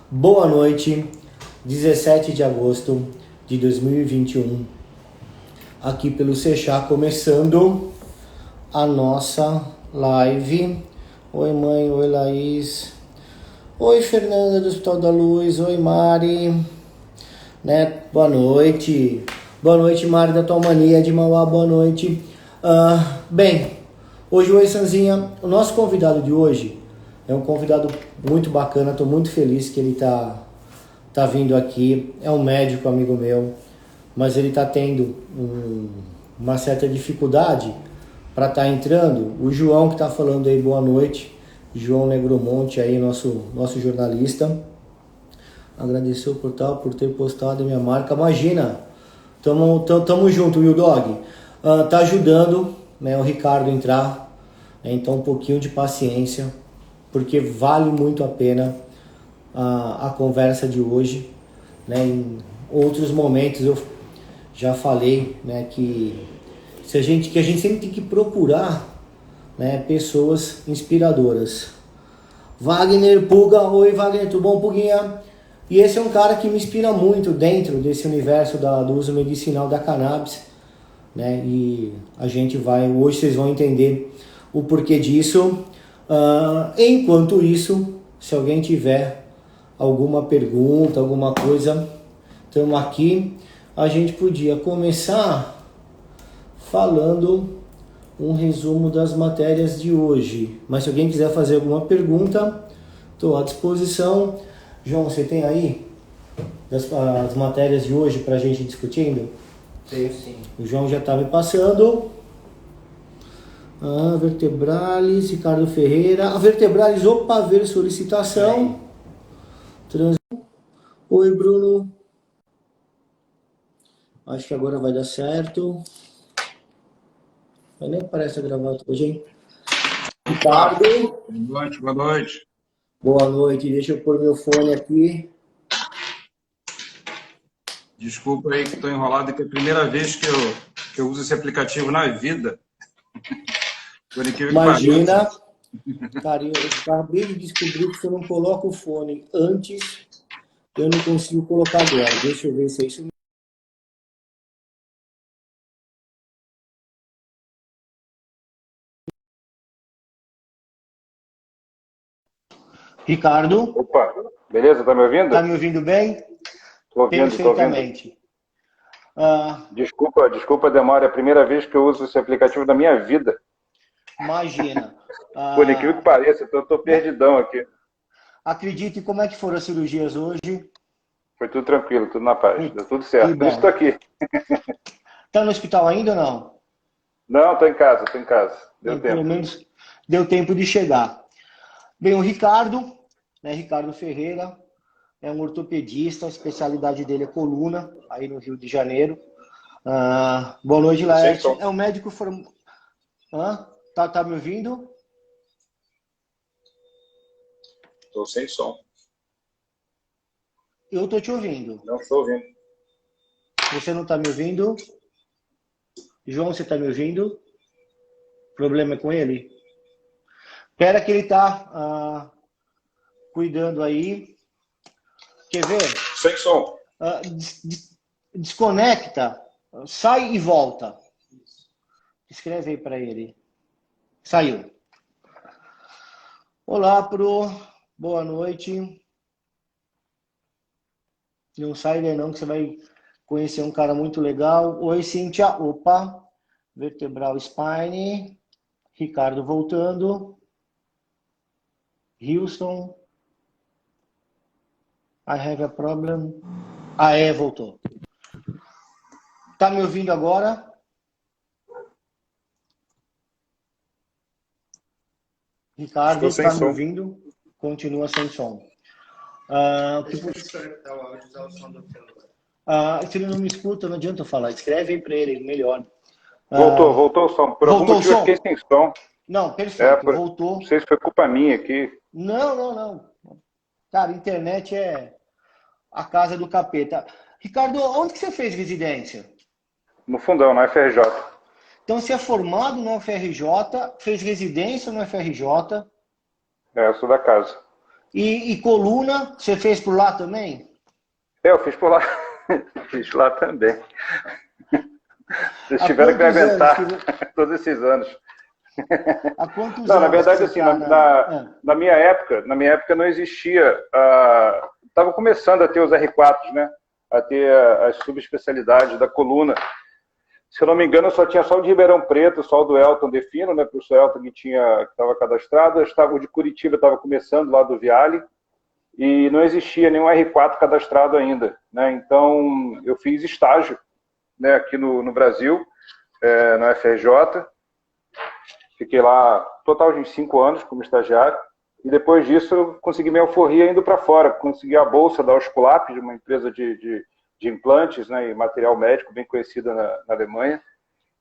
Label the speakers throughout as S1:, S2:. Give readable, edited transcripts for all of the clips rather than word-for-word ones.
S1: Boa noite, 17 de agosto de 2021, aqui pelo Seixá, começando a nossa live. Oi mãe, oi Laís, oi Fernanda do Hospital da Luz, oi Mari, né? Boa noite Mari da Tua Mania de Mauá, boa noite. Bem, hoje oi Sanzinha, o nosso convidado de hoje é um convidado muito bacana, estou muito feliz que ele tá vindo aqui. É um médico amigo meu, mas ele está tendo uma certa dificuldade para estar entrando. O João que está falando aí, boa noite. João Negromonte aí, nosso jornalista. Agradecer o portal por ter postado a minha marca. Imagina, tamo junto, Will Dog. Tá ajudando, né, o Ricardo a entrar. Então um pouquinho de paciência, porque vale muito a pena a conversa de hoje, né? Em outros momentos eu já falei, né, que a gente sempre tem que procurar, né, pessoas inspiradoras. Wagner Puga, oi Wagner, tudo bom, Puguinha? E esse é um cara que me inspira muito dentro desse universo do uso medicinal da cannabis, né? E a gente hoje vocês vão entender o porquê disso. Enquanto isso, se alguém tiver alguma pergunta, alguma coisa, estamos aqui. A gente podia começar falando um resumo das matérias de hoje. Mas se alguém quiser fazer alguma pergunta, estou à disposição. João, você tem aí as matérias de hoje para a gente discutindo?
S2: Tenho sim.
S1: O João já está me passando. Vertebralis, Ricardo Ferreira. A Vertebralis, opa, ver solicitação. Oi, Bruno. Acho que agora vai dar certo. Mas nem parece a gravata hoje, hein? Ricardo.
S3: Boa noite, boa noite.
S1: Boa noite. Deixa eu pôr meu fone aqui.
S3: Desculpa aí que estou enrolado, que é a primeira vez que eu uso esse aplicativo na vida. Por incrível que
S1: Imagina.
S3: pareça.
S1: Cara, eu acabei de descobrir que se eu não coloco o fone antes, eu não consigo colocar agora. Deixa eu ver se é isso. Ricardo,
S4: Opa, beleza? Tá me ouvindo?
S1: tá me ouvindo bem?
S4: Tô ouvindo.
S1: Perfeitamente.
S4: Desculpa a demora. É a primeira vez que eu uso esse aplicativo da minha vida.
S1: Imagina.
S4: Por incrível que pareça, eu tô perdidão aqui.
S1: Acredite, como é que foram as cirurgias hoje?
S4: Foi tudo tranquilo, tudo na paz. Deu tudo certo. Por isso tô aqui.
S1: Tá no hospital ainda ou não?
S4: Não, tô em casa. Deu tempo.
S1: Pelo menos deu tempo de chegar. Bem, o Ricardo, né, Ricardo Ferreira, é um ortopedista, a especialidade dele é coluna, aí no Rio de Janeiro. Boa noite, Laerte. É um médico formado. Tá me ouvindo?
S4: Tô sem som.
S1: Eu tô te ouvindo.
S4: Não estou ouvindo.
S1: Você não tá me ouvindo? João, você tá me ouvindo? Problema é com ele? Espera que ele tá cuidando aí. Quer ver?
S4: Sem som.
S1: Desconecta, sai e volta. Escreve aí para ele. Saiu. Olá, Pro. Boa noite. Não sai daí não, que você vai conhecer um cara muito legal. Oi, Cíntia. Opa. Vertebral Spine. Ricardo voltando. Houston. I have a problem. Voltou. Tá me ouvindo agora? Ricardo, está me ouvindo? Continua sem som. Se ele não me escuta, não adianta eu falar. Escreve aí para ele, melhor.
S4: Voltou o som. Por algum motivo eu fiquei sem som.
S1: Não, perfeito, voltou.
S4: Não sei se foi culpa minha aqui.
S1: Não. Cara, internet é a casa do capeta. Ricardo, onde que você fez residência?
S4: No Fundão, na FRJ.
S1: Então, você é formado no FRJ, fez residência no FRJ.
S4: Eu sou da casa.
S1: E coluna, você fez por lá também?
S4: Eu fiz por lá. Fiz lá também. Vocês
S1: Há
S4: tiveram que me
S1: quantos
S4: aguentar
S1: anos
S4: todos esses anos.
S1: Há quantos
S4: Não, na
S1: anos
S4: verdade,
S1: que
S4: assim,
S1: você está
S4: na minha época não existia. Estava começando a ter os R4s, né? A ter as subespecialidades da coluna. Se eu não me engano, só tinha só o de Ribeirão Preto, só o do Elton Defino, né? O professor Elton que estava cadastrado. O de Curitiba estava começando lá do Viale. E não existia nenhum R4 cadastrado ainda, né? Então, eu fiz estágio, né, aqui no Brasil, na FRJ. Fiquei lá total de 5 anos como estagiário. E depois disso, eu consegui minha alforria indo para fora. Consegui a bolsa da Osculap, de uma empresa de implantes, né, e material médico bem conhecida na Alemanha.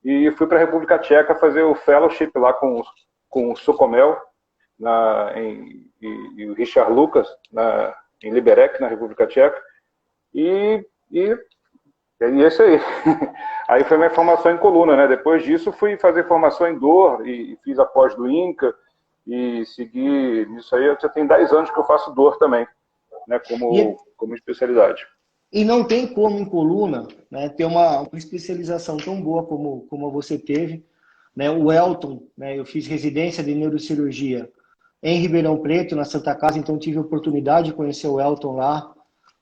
S4: E fui para a República Tcheca fazer o fellowship lá com o Socomel, e o Richard Lucas, em Liberec, na República Tcheca. E é isso aí. Aí foi minha formação em coluna, né? Depois disso, fui fazer formação em dor e fiz a pós do INCA e segui nisso aí. Já tem 10 anos que eu faço dor também, né? Como especialidade.
S1: E não tem como em coluna, né, ter uma especialização tão boa como você teve. Né? O Elton, né, eu fiz residência de neurocirurgia em Ribeirão Preto, na Santa Casa, então tive a oportunidade de conhecer o Elton lá,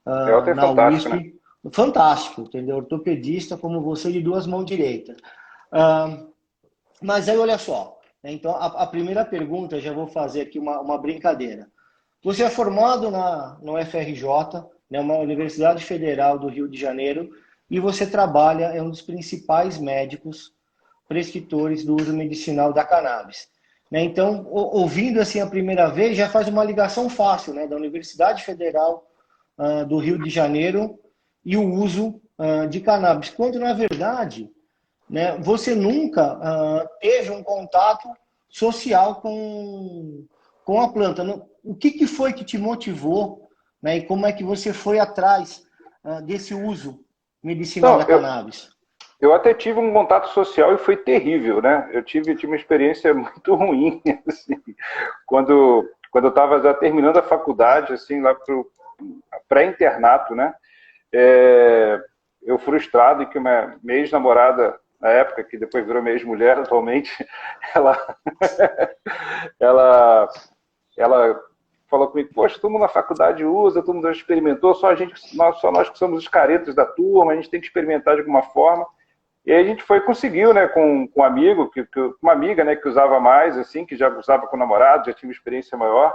S4: Elton é
S1: na
S4: fantástico,
S1: USP.
S4: né?
S1: Fantástico, entendeu? Ortopedista como você de 2 mãos direitas. Mas aí, olha só, né? Então a primeira pergunta, já vou fazer aqui uma brincadeira. Você é formado no FRJ, né, uma Universidade Federal do Rio de Janeiro, e você trabalha, é um dos principais médicos prescritores do uso medicinal da cannabis. Né? Então, ouvindo assim a primeira vez, já faz uma ligação fácil, né, da Universidade Federal do Rio de Janeiro e o uso de cannabis, quando na verdade, né, você nunca teve um contato social com a planta. O que foi que te motivou, né, e como é que você foi atrás desse uso medicinal da cannabis?
S4: Eu até tive um contato social e foi terrível, né? Eu tive uma experiência muito ruim, assim, quando eu estava já terminando a faculdade, assim, lá para o pré-internato, né? Eu frustrado, e que uma ex-namorada, na época, que depois virou minha ex-mulher atualmente, ela falou comigo: poxa, todo mundo na faculdade usa, todo mundo já experimentou, só nós que somos os caretas da turma, a gente tem que experimentar de alguma forma. E aí a gente conseguiu, né, com um amigo, uma amiga, né, que usava mais, assim, que já usava com o namorado, já tinha uma experiência maior,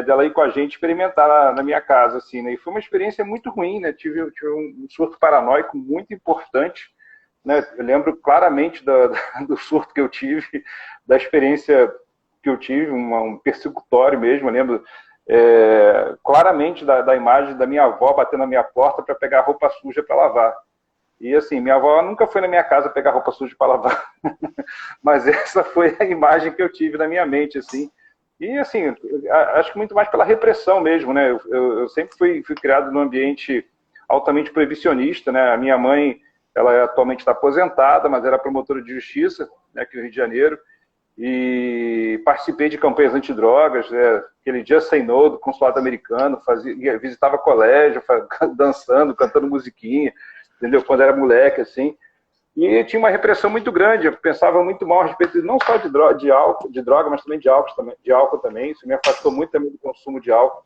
S4: dela ir com a gente experimentar na minha casa, assim, né, e foi uma experiência muito ruim, né, tive um surto paranoico muito importante, né, eu lembro claramente do surto que eu tive, da experiência que eu tive, um persecutório mesmo, eu lembro claramente da imagem da minha avó batendo na minha porta para pegar roupa suja para lavar. E assim, minha avó nunca foi na minha casa pegar roupa suja para lavar, mas essa foi a imagem que eu tive na minha mente, assim. E assim, acho que muito mais pela repressão mesmo, né? Eu sempre fui criado num ambiente altamente proibicionista, né? A minha mãe, ela atualmente está aposentada, mas era promotora de justiça, né, aqui no Rio de Janeiro, e participei de campanhas antidrogas, né? Aquele Just Say No do consulado americano, visitava colégio, dançando, cantando musiquinha, entendeu? Quando era moleque, assim. E tinha uma repressão muito grande. Eu pensava muito mal a respeito não só de droga, mas também de álcool também. Isso me afastou muito também do consumo de álcool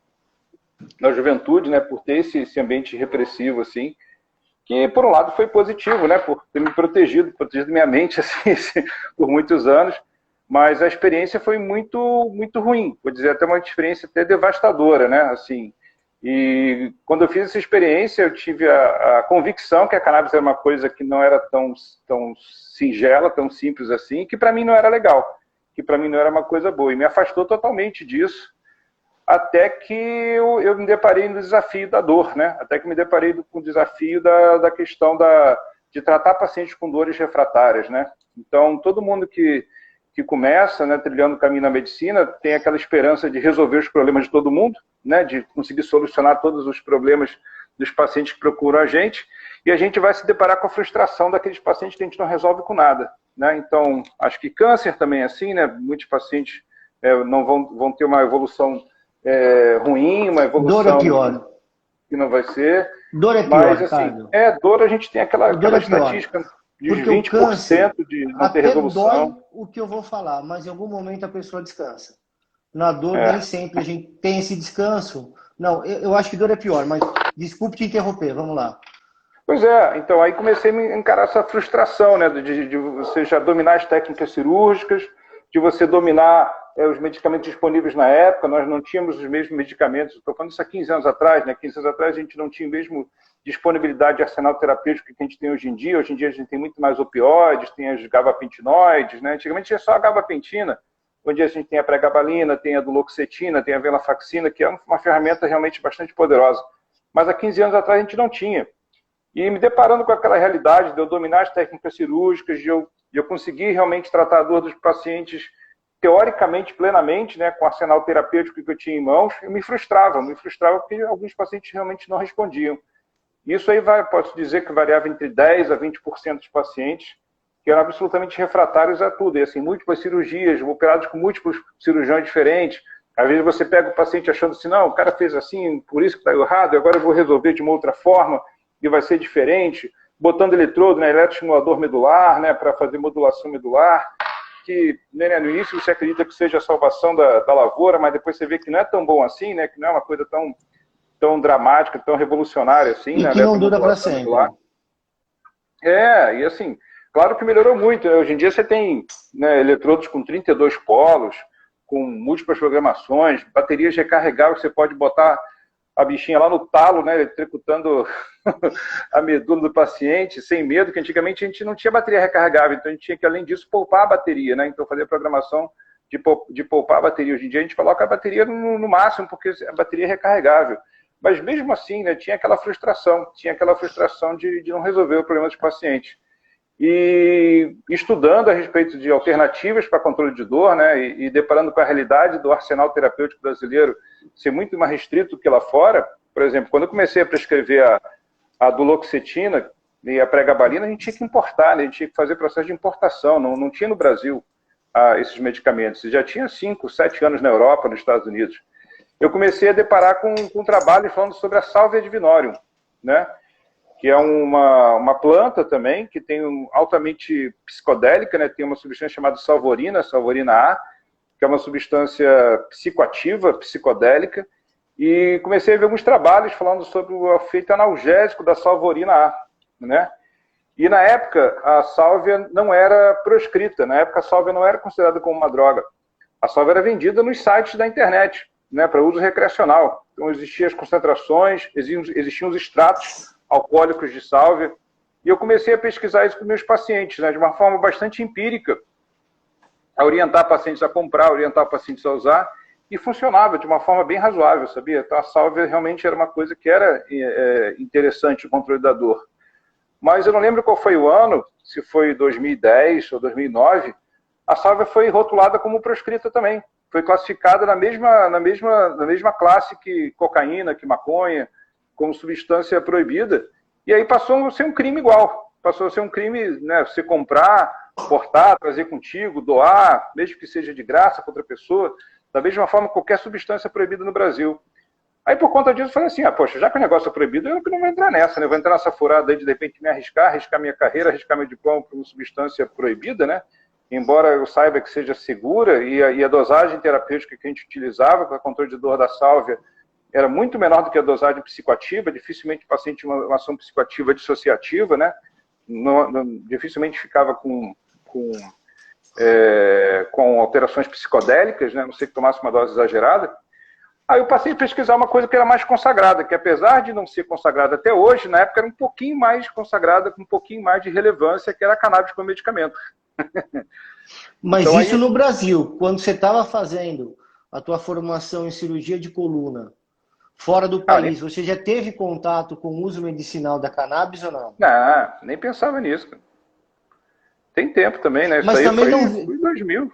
S4: na juventude, né? Por ter esse ambiente repressivo, assim. Que, por um lado, foi positivo, né? Por ter me protegido minha mente, assim, por muitos anos. Mas a experiência foi muito, muito ruim. Vou dizer, até uma experiência até devastadora, né? Assim, e quando eu fiz essa experiência, eu tive a convicção que a cannabis era uma coisa que não era tão singela, tão simples assim, que para mim não era legal, que para mim não era uma coisa boa. E me afastou totalmente disso, até que eu me deparei no desafio da dor, né? Até que me deparei com o desafio da questão de tratar pacientes com dores refratárias, né? Então, todo mundo que começa, né, trilhando o caminho na medicina, tem aquela esperança de resolver os problemas de todo mundo, né, de conseguir solucionar todos os problemas dos pacientes que procuram a gente, e a gente vai se deparar com a frustração daqueles pacientes que a gente não resolve com nada, né? Então, acho que câncer também é assim, né? Muitos pacientes não vão ter uma evolução ruim, uma
S1: Dor é
S4: evolução
S1: pior.
S4: que não vai ser.
S1: Dor é pior,
S4: Mas, assim,
S1: Ricardo.
S4: dor a gente tem aquela
S1: Dor é pior.
S4: estatística de
S1: Porque o
S4: 20%
S1: câncer
S4: de não ter
S1: até
S4: resolução.
S1: dói o que eu vou falar, mas em algum momento a pessoa descansa. Na dor, nem sempre a gente tem esse descanso. Não, eu acho que dor é pior, mas desculpe te interromper, vamos lá.
S4: Pois é, então aí comecei a me encarar essa frustração, né, de você já dominar as técnicas cirúrgicas, de você dominar os medicamentos disponíveis na época. Nós não tínhamos os mesmos medicamentos, estou falando isso há 15 anos atrás, né? 15 anos atrás a gente não tinha o mesmo disponibilidade de arsenal terapêutico que a gente tem hoje em dia. Hoje em dia a gente tem muito mais opioides, tem as gabapentinoides, né? Antigamente tinha só a gabapentina, onde a gente tem a pregabalina, tem a duloxetina, tem a venlafaxina, que é uma ferramenta realmente bastante poderosa. Mas há 15 anos atrás a gente não tinha. E me deparando com aquela realidade de eu dominar as técnicas cirúrgicas, de eu conseguir realmente tratar a dor dos pacientes teoricamente, plenamente, né, com o arsenal terapêutico que eu tinha em mãos, eu me frustrava porque alguns pacientes realmente não respondiam. Isso aí posso dizer que variava entre 10% a 20% dos pacientes que eram absolutamente refratários a tudo. E assim, múltiplas cirurgias, operados com múltiplos cirurgiões diferentes. Às vezes você pega o paciente achando assim, não, o cara fez assim, por isso que está errado, agora eu vou resolver de uma outra forma e vai ser diferente, botando eletrodo, né, eletroestimulador medular, né, para fazer modulação medular, que né, no início você acredita que seja a salvação da lavoura, mas depois você vê que não é tão bom assim, né, que não é uma coisa tão dramática, tão revolucionária assim.
S1: E
S4: né,
S1: que não dura para sempre.
S4: Medular. E assim, claro que melhorou muito. Né? Hoje em dia você tem, né, eletrodos com 32 polos, com múltiplas programações, baterias recarregáveis, você pode botar a bichinha lá no talo, né, eletrocutando a medula do paciente, sem medo, que antigamente a gente não tinha bateria recarregável, então a gente tinha que, além disso, poupar a bateria, né? Então fazer a programação de poupar a bateria. Hoje em dia a gente coloca a bateria no máximo, porque a bateria é recarregável. Mas mesmo assim, né, tinha aquela frustração de não resolver o problema dos pacientes. E estudando a respeito de alternativas para controle de dor, né, e deparando com a realidade do arsenal terapêutico brasileiro ser muito mais restrito que lá fora. Por exemplo, quando eu comecei a prescrever a duloxetina e a pregabalina, a gente tinha que importar, né, a gente tinha que fazer processo de importação, não tinha no Brasil esses medicamentos. Já tinha 5, 7 anos na Europa, nos Estados Unidos. Eu comecei a deparar com um trabalho falando sobre a Salvia divinorum, né, que é uma planta também, que tem altamente psicodélica, né? Tem uma substância chamada salvorina A, que é uma substância psicoativa, psicodélica, e comecei a ver alguns trabalhos falando sobre o efeito analgésico da salvorina A, né? E na época a sálvia não era proscrita, na época a sálvia não era considerada como uma droga. A sálvia era vendida nos sites da internet, né, para uso recreacional. Então existiam as concentrações, existiam os extratos alcoólicos de sálvia, e eu comecei a pesquisar isso com meus pacientes, né, de uma forma bastante empírica, a orientar pacientes a comprar, orientar pacientes a usar, e funcionava de uma forma bem razoável, sabia? Então a sálvia realmente era uma coisa que era interessante, o controle da dor. Mas eu não lembro qual foi o ano, se foi 2010 ou 2009, a sálvia foi rotulada como proscrita também. Foi classificada na mesma classe que cocaína, que maconha, como substância proibida, e aí passou a ser um crime igual. Passou a ser um crime, né, você comprar, portar, trazer contigo, doar, mesmo que seja de graça para outra pessoa, da mesma forma qualquer substância proibida no Brasil. Aí por conta disso eu falei assim, poxa, já que o negócio é proibido, eu não vou entrar nessa, né? Eu vou entrar nessa furada aí de repente me arriscar minha carreira, arriscar meu diploma por uma substância proibida, né? Embora eu saiba que seja segura, e a dosagem terapêutica que a gente utilizava para controle de dor da sálvia era muito menor do que a dosagem psicoativa. Dificilmente o paciente tinha uma ação psicoativa dissociativa, né? Dificilmente ficava com alterações psicodélicas, né? A não ser que tomasse uma dose exagerada. Aí eu passei a pesquisar uma coisa que era mais consagrada, que apesar de não ser consagrada até hoje, na época era um pouquinho mais consagrada, com um pouquinho mais de relevância, que era a cannabis como medicamento.
S1: Mas
S4: então,
S1: isso aí... no Brasil, quando você estava fazendo a tua formação em cirurgia de coluna, fora do país, você já teve contato com o uso medicinal da cannabis ou não?
S4: Não, nem pensava nisso. Tem tempo também, né? Isso
S1: mas
S4: aí
S1: também
S4: foi 2000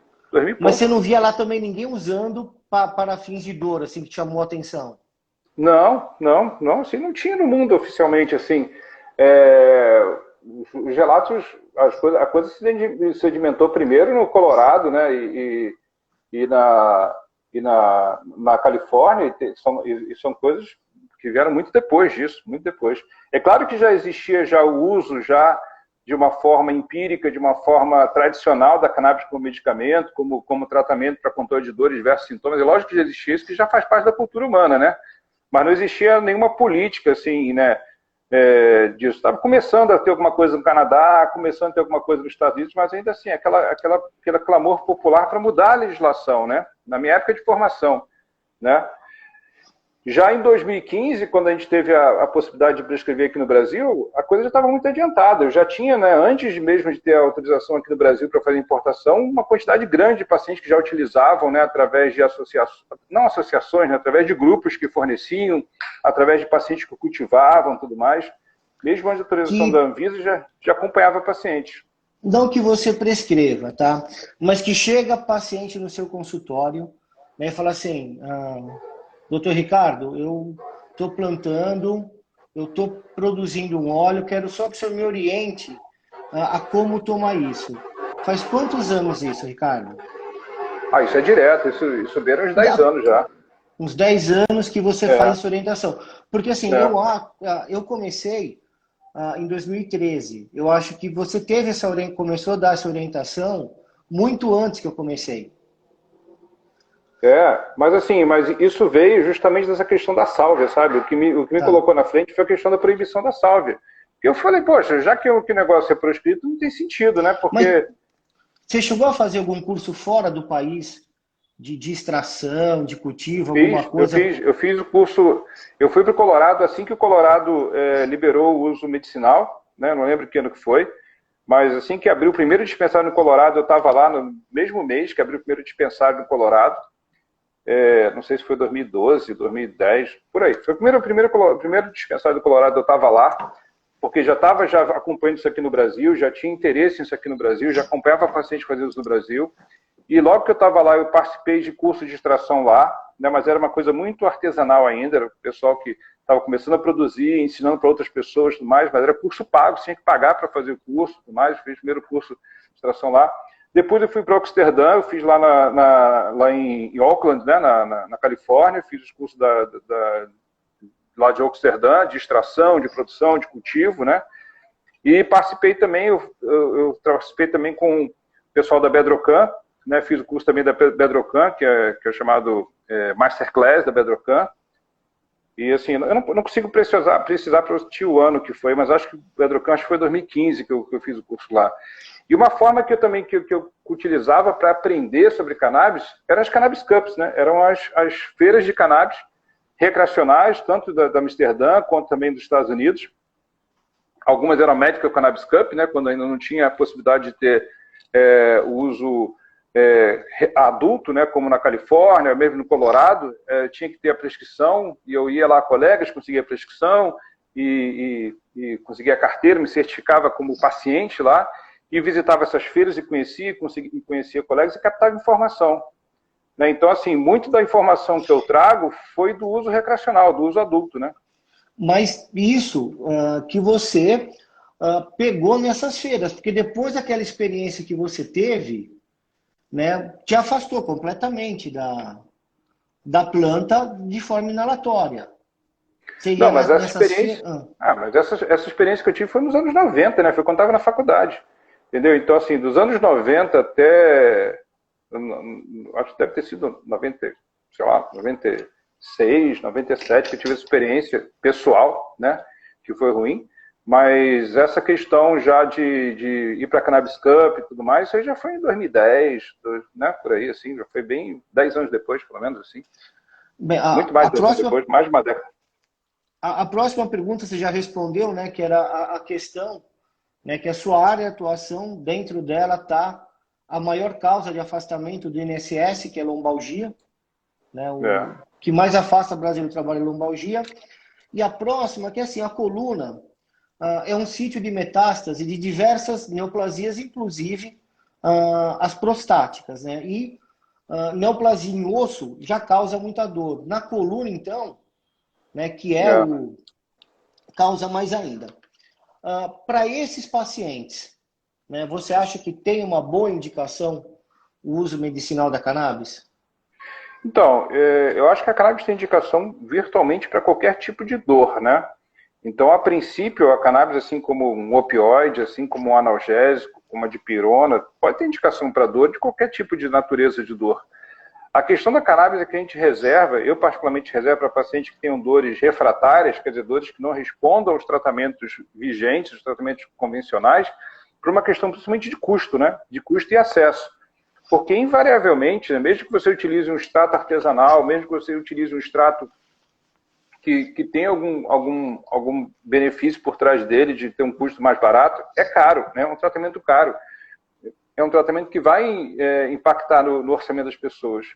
S1: Mas você não via lá também ninguém usando para fins de dor, assim, que te chamou a atenção?
S4: Não, assim, não tinha no mundo oficialmente, assim. Os relatos, a coisa se sedimentou primeiro no Colorado, né? E e na Califórnia, e são coisas que vieram muito depois disso, muito depois. É claro que já existia já o uso já de uma forma empírica, de uma forma tradicional da cannabis como medicamento, como tratamento para controle de dores, diversos sintomas. É lógico que já existia isso, que já faz parte da cultura humana, né? Mas não existia nenhuma política assim, né? Disso. Estava começando a ter alguma coisa no Canadá, começando a ter alguma coisa nos Estados Unidos, mas ainda assim, aquele clamor popular para mudar a legislação, né? Na minha época de formação, né? Já em 2015, quando a gente teve a possibilidade de prescrever aqui no Brasil, a coisa já estava muito adiantada. Eu já tinha, né, antes mesmo de ter a autorização aqui no Brasil para fazer importação, uma quantidade grande de pacientes que já utilizavam, né, através de associações, não associações, né, através de grupos que forneciam, através de pacientes que cultivavam, tudo mais. Mesmo antes da autorização da Anvisa, já acompanhava pacientes.
S1: Não que você prescreva, tá? Mas que chega paciente no seu consultório, né, e fala assim... Doutor Ricardo, eu estou plantando, eu estou produzindo um óleo, quero só que o senhor me oriente a como tomar isso. Faz quantos anos isso, Ricardo?
S4: Isso é direto, isso beira uns 10 anos já.
S1: Uns 10 anos que você faz essa orientação. Porque assim, eu comecei em 2013. Eu acho que você teve começou a dar essa orientação muito antes que eu comecei.
S4: Mas isso veio justamente dessa questão da sálvia, sabe? O que me colocou na frente foi a questão da proibição da sálvia. E eu falei, poxa, já que o negócio é proscrito, não tem sentido, né? Porque...
S1: Mas você chegou a fazer algum curso fora do país de extração, de cultivo, alguma coisa?
S4: Eu fiz o curso, eu fui para o Colorado assim que o Colorado liberou o uso medicinal, né? Não lembro que ano que foi, mas assim que abriu o primeiro dispensário no Colorado, eu estava lá no mesmo mês que abriu o primeiro dispensário no Colorado. Não sei se foi 2012, 2010, por aí. Foi o primeiro dispensário do Colorado, eu estava lá, porque já estava acompanhando isso aqui no Brasil, já tinha interesse nisso aqui no Brasil, já acompanhava pacientes fazendo isso no Brasil. E logo que eu estava lá, eu participei de curso de extração lá, né, mas era uma coisa muito artesanal ainda, era o pessoal que estava começando a produzir, ensinando para outras pessoas e tudo mais, mas era curso pago, tinha que pagar para fazer o curso e tudo mais, fiz o primeiro curso de extração lá. Depois eu fui para Amsterdã, eu fiz lá, lá em Auckland, né, na Califórnia, fiz os cursos lá de Amsterdã, de extração, de produção, de cultivo, né? E participei também, eu participei também com o pessoal da Bedrocan, né? Fiz o curso também da Bedrocan, que é chamado Masterclass da Bedrocan. E assim, eu não consigo precisar para o ano que foi, mas acho que o Bedrocan foi 2015 que eu fiz o curso lá. E uma forma que eu utilizava para aprender sobre cannabis eram as Cannabis Cups, né? Eram as feiras de cannabis recreacionais, tanto da Amsterdã quanto também dos Estados Unidos. Algumas eram Medical Cannabis Cup, né? Quando ainda não tinha a possibilidade de ter o uso adulto, né? Como na Califórnia, mesmo no Colorado, tinha que ter a prescrição, e eu ia lá, colegas, conseguia a prescrição e conseguia a carteira, me certificava como paciente lá, e visitava essas feiras e conhecia colegas e captava informação. Né? Então, assim, muito da informação que eu trago foi do uso recreacional, do uso adulto, né?
S1: Mas isso que você pegou nessas feiras, porque depois daquela experiência que você teve, né, te afastou completamente da planta de forma inalatória.
S4: Não, mas essa experiência, mas essa experiência que eu tive foi nos anos 90, né? Foi quando eu estava na faculdade. Entendeu? Então, assim, dos anos 90 até... Acho que deve ter sido 96, 97, que eu tive essa experiência pessoal, né? Que foi ruim. Mas essa questão já de ir para a Cannabis Cup e tudo mais, isso aí já foi em 2010, né? Por aí, assim, já foi bem 10 anos depois, pelo menos, assim.
S1: Bem,
S4: muito mais de 10 anos depois, mais de uma década.
S1: A próxima pergunta você já respondeu, né? Que era a questão, né, que a sua área de atuação, dentro dela está a maior causa de afastamento do INSS, que é lombalgia, né, o que mais afasta o Brasil do trabalho é lombalgia. E a próxima, que é assim, a coluna é um sítio de metástase de diversas neoplasias, inclusive as prostáticas, né? E neoplasia em osso já causa muita dor. Na coluna, então, né, que causa mais ainda. Para esses pacientes, né, você acha que tem uma boa indicação o uso medicinal da cannabis?
S4: Então, eu acho que a cannabis tem indicação virtualmente para qualquer tipo de dor, né? Então, a princípio, a cannabis, assim como um opioide, assim como um analgésico, como a dipirona, pode ter indicação para dor de qualquer tipo de natureza de dor. A questão da cannabis é que a gente reserva, eu particularmente reservo para pacientes que tenham dores refratárias, quer dizer, dores que não respondam aos tratamentos vigentes, os tratamentos convencionais, por uma questão principalmente de custo, né? De custo e acesso. Porque, invariavelmente, né, mesmo que você utilize um extrato artesanal, mesmo que você utilize um extrato que tem algum benefício por trás dele, de ter um custo mais barato, é caro, né? É um tratamento caro. É um tratamento que vai impactar no orçamento das pessoas.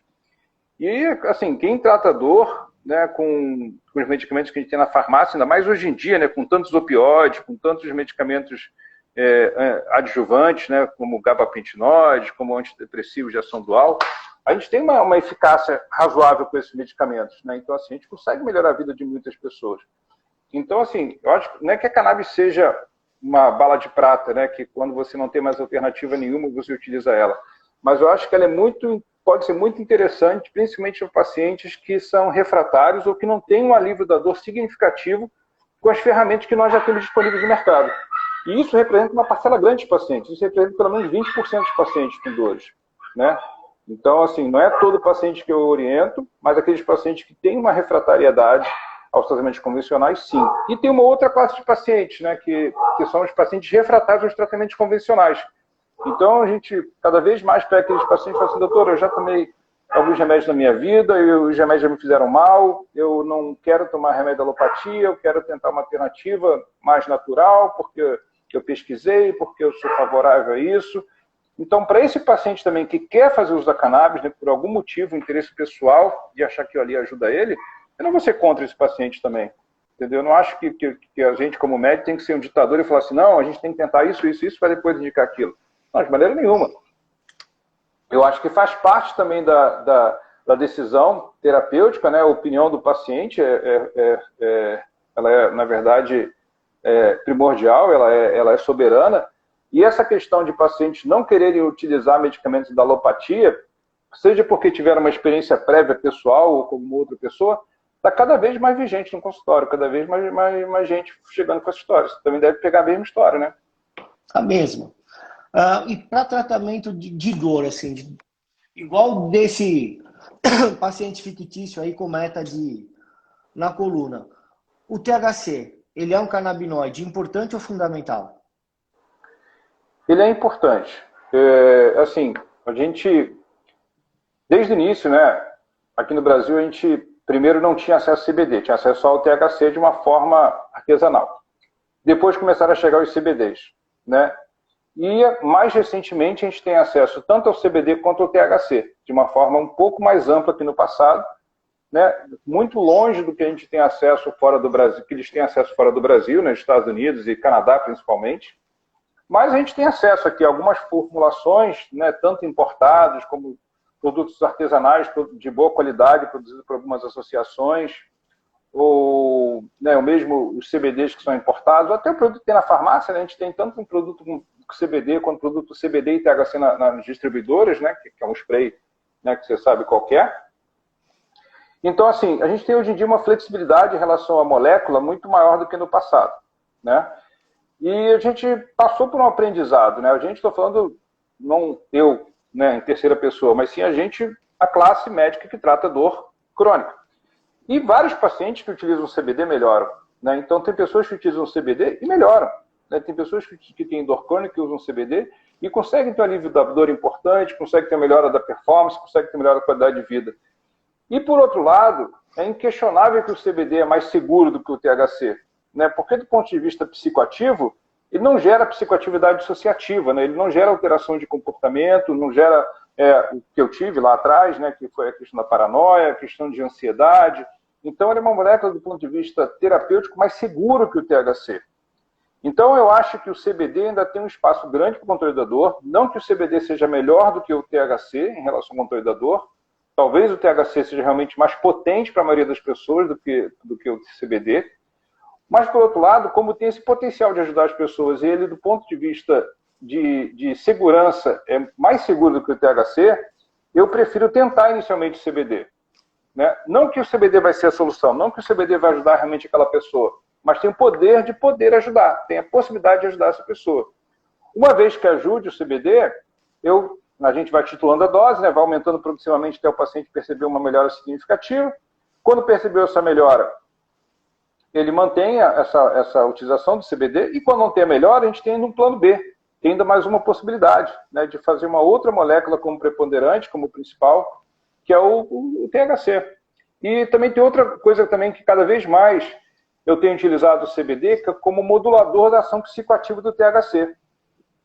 S4: E, assim, quem trata dor, né, com os medicamentos que a gente tem na farmácia, ainda mais hoje em dia, né, com tantos opioides, com tantos medicamentos adjuvantes, né, como gabapentinoides, como antidepressivos de ação dual, a gente tem uma eficácia razoável com esses medicamentos, né? Então, assim, a gente consegue melhorar a vida de muitas pessoas. Então, assim, eu acho que não é que a cannabis seja uma bala de prata, né, que quando você não tem mais alternativa nenhuma, você utiliza ela. Mas eu acho que ela pode ser muito interessante, principalmente para pacientes que são refratários ou que não têm um alívio da dor significativo com as ferramentas que nós já temos disponíveis no mercado. E isso representa uma parcela grande de pacientes. Isso representa pelo menos 20% dos pacientes com dores, né? Então, assim, não é todo paciente que eu oriento, mas aqueles pacientes que têm uma refratariedade aos tratamentos convencionais, sim. E tem uma outra classe de pacientes, né, que são os pacientes refratários aos tratamentos convencionais. Então, a gente cada vez mais pega aqueles pacientes e fala assim, doutor, eu já tomei alguns remédios na minha vida, e os remédios já me fizeram mal, eu não quero tomar remédio da alopatia, eu quero tentar uma alternativa mais natural, porque eu pesquisei, porque eu sou favorável a isso. Então, para esse paciente também que quer fazer uso da cannabis, né, por algum motivo, interesse pessoal, de achar que ali ajuda ele, eu não vou ser contra esse paciente também. Entendeu? Eu não acho que a gente, como médico, tem que ser um ditador e falar assim, não, a gente tem que tentar isso, para depois indicar aquilo. Não, de maneira nenhuma. Eu acho que faz parte também da decisão terapêutica, né? A opinião do paciente, ela é, na verdade, primordial, ela é soberana. E essa questão de pacientes não quererem utilizar medicamentos da alopatia, seja porque tiveram uma experiência prévia pessoal ou como outra pessoa, está cada vez mais vigente no consultório, cada vez mais gente chegando com essa história. Você também deve pegar a mesma história, né?
S1: A mesma. E para tratamento de dor, assim, igual desse paciente fictício aí com meta na coluna, o THC, ele é um canabinoide importante ou fundamental?
S4: Ele é importante. Assim, a gente, desde o início, né, aqui no Brasil, a gente primeiro não tinha acesso ao CBD, tinha acesso só ao THC de uma forma artesanal. Depois começaram a chegar os CBDs, né? E mais recentemente a gente tem acesso tanto ao CBD quanto ao THC, de uma forma um pouco mais ampla que no passado, né? Muito longe do que a gente tem acesso fora do Brasil, que eles têm acesso fora do Brasil, nos Estados Unidos e Canadá principalmente. Mas a gente tem acesso aqui a algumas formulações, né, tanto importados como produtos artesanais de boa qualidade, produzidos por algumas associações, ou né, o mesmo os CBDs que são importados, até o produto que tem na farmácia, né, a gente tem tanto um produto com CBD quanto produto CBD e THC nas distribuidoras, né, que é um spray, né, que você sabe qual que é. Então, assim, a gente tem hoje em dia uma flexibilidade em relação à molécula muito maior do que no passado, né? E a gente passou por um aprendizado, né? A gente, estou falando, não eu, né, em terceira pessoa, mas sim a classe médica que trata dor crônica. E vários pacientes que utilizam CBD melhoram, né? Então, tem pessoas que utilizam CBD e melhoram, né? Tem pessoas que têm dor crônica e usam CBD e conseguem ter um alívio da dor importante, conseguem ter melhora da performance, conseguem ter melhora da qualidade de vida. E, por outro lado, é inquestionável que o CBD é mais seguro do que o THC, né? Porque, do ponto de vista psicoativo, ele não gera psicoatividade dissociativa, né? Ele não gera alteração de comportamento, não gera o que eu tive lá atrás, né? Que foi a questão da paranoia, a questão de ansiedade. Então, ele é uma molécula, do ponto de vista terapêutico, mais seguro que o THC. Então, eu acho que o CBD ainda tem um espaço grande para o controle da dor. Não que o CBD seja melhor do que o THC em relação ao controle da dor. Talvez o THC seja realmente mais potente para a maioria das pessoas do que o CBD. Mas, por outro lado, como tem esse potencial de ajudar as pessoas, e ele, do ponto de vista de segurança, é mais seguro do que o THC, eu prefiro tentar inicialmente o CBD. né? Não que o CBD vai ser a solução, não que o CBD vai ajudar realmente aquela pessoa, mas tem o poder de poder ajudar, tem a possibilidade de ajudar essa pessoa. Uma vez que ajude o CBD, a gente vai titulando a dose, né? Vai aumentando progressivamente até o paciente perceber uma melhora significativa. Quando percebeu essa melhora, ele mantém essa utilização do CBD, e quando não tem a melhora, a gente tem ainda um plano B, tem ainda mais uma possibilidade, né, de fazer uma outra molécula como preponderante, como principal, que é o THC. E também tem outra coisa também que cada vez mais eu tenho utilizado o CBD como modulador da ação psicoativa do THC.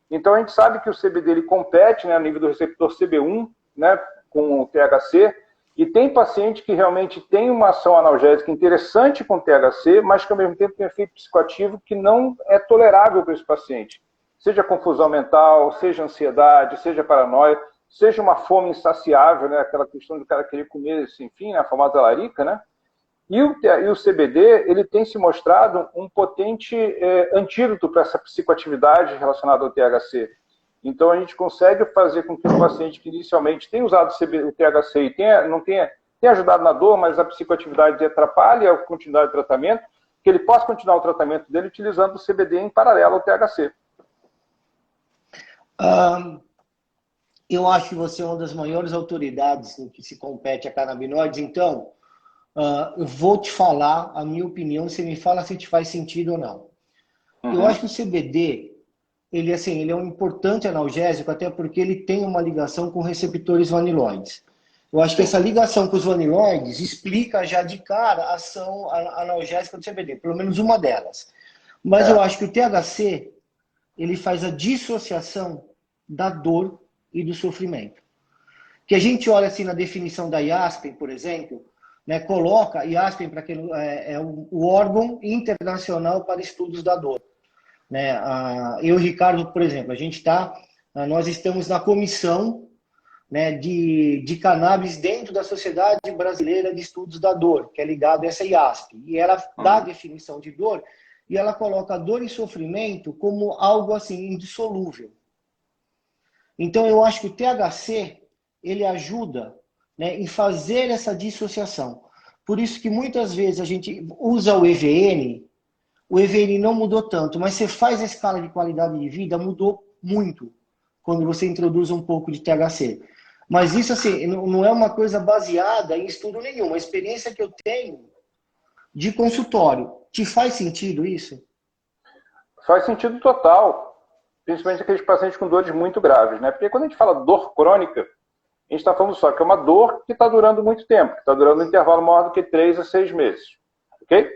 S4: Então a gente sabe que o CBD ele compete, né, a nível do receptor CB1, né, com o THC, e tem paciente que realmente tem uma ação analgésica interessante com o THC, mas que ao mesmo tempo tem efeito psicoativo que não é tolerável para esse paciente. Seja confusão mental, seja ansiedade, seja paranoia, seja uma fome insaciável, né, aquela questão do cara querer comer sem fim, né, a famosa larica, né? E o CBD, ele tem se mostrado um potente antídoto para essa psicoatividade relacionada ao THC. Então, a gente consegue fazer com que o paciente que inicialmente tem usado o THC e não tenha ajudado na dor, mas a psicoatividade atrapalha a continuidade do tratamento, que ele possa continuar o tratamento dele utilizando o CBD em paralelo ao THC.
S1: Eu acho que você é uma das maiores autoridades no que se compete a canabinoides, então eu vou te falar a minha opinião, você me fala se te faz sentido ou não. Eu acho que o CBD, ele é um importante analgésico, até porque ele tem uma ligação com receptores vaniloides. Eu acho que essa ligação com os vaniloides explica já de cara a ação analgésica do CBD, pelo menos uma delas. Mas eu acho que o THC, ele faz a dissociação da dor e do sofrimento. Que a gente olha assim na definição da IASPEN, por exemplo, né, coloca IASPEN para que o órgão internacional para estudos da dor. Né? Eu e o Ricardo, por exemplo, nós estamos na comissão, né, de cannabis dentro da Sociedade Brasileira de Estudos da Dor, que é ligado a essa IASP. E ela dá a definição de dor e ela coloca dor e sofrimento como algo assim indissolúvel. Então eu acho que o THC ele ajuda, né, em fazer essa dissociação. Por isso que muitas vezes a gente usa o EVN não mudou tanto, mas você faz a escala de qualidade de vida, mudou muito quando você introduz um pouco de THC. Mas isso assim, não é uma coisa baseada em estudo nenhum, a experiência que eu tenho de consultório. Te faz sentido isso?
S4: Faz sentido total, principalmente aqueles pacientes com dores muito graves, né? Porque quando a gente fala dor crônica, a gente está falando só que é uma dor que está durando muito tempo, que está durando um intervalo maior do que 3 a 6 meses. Ok?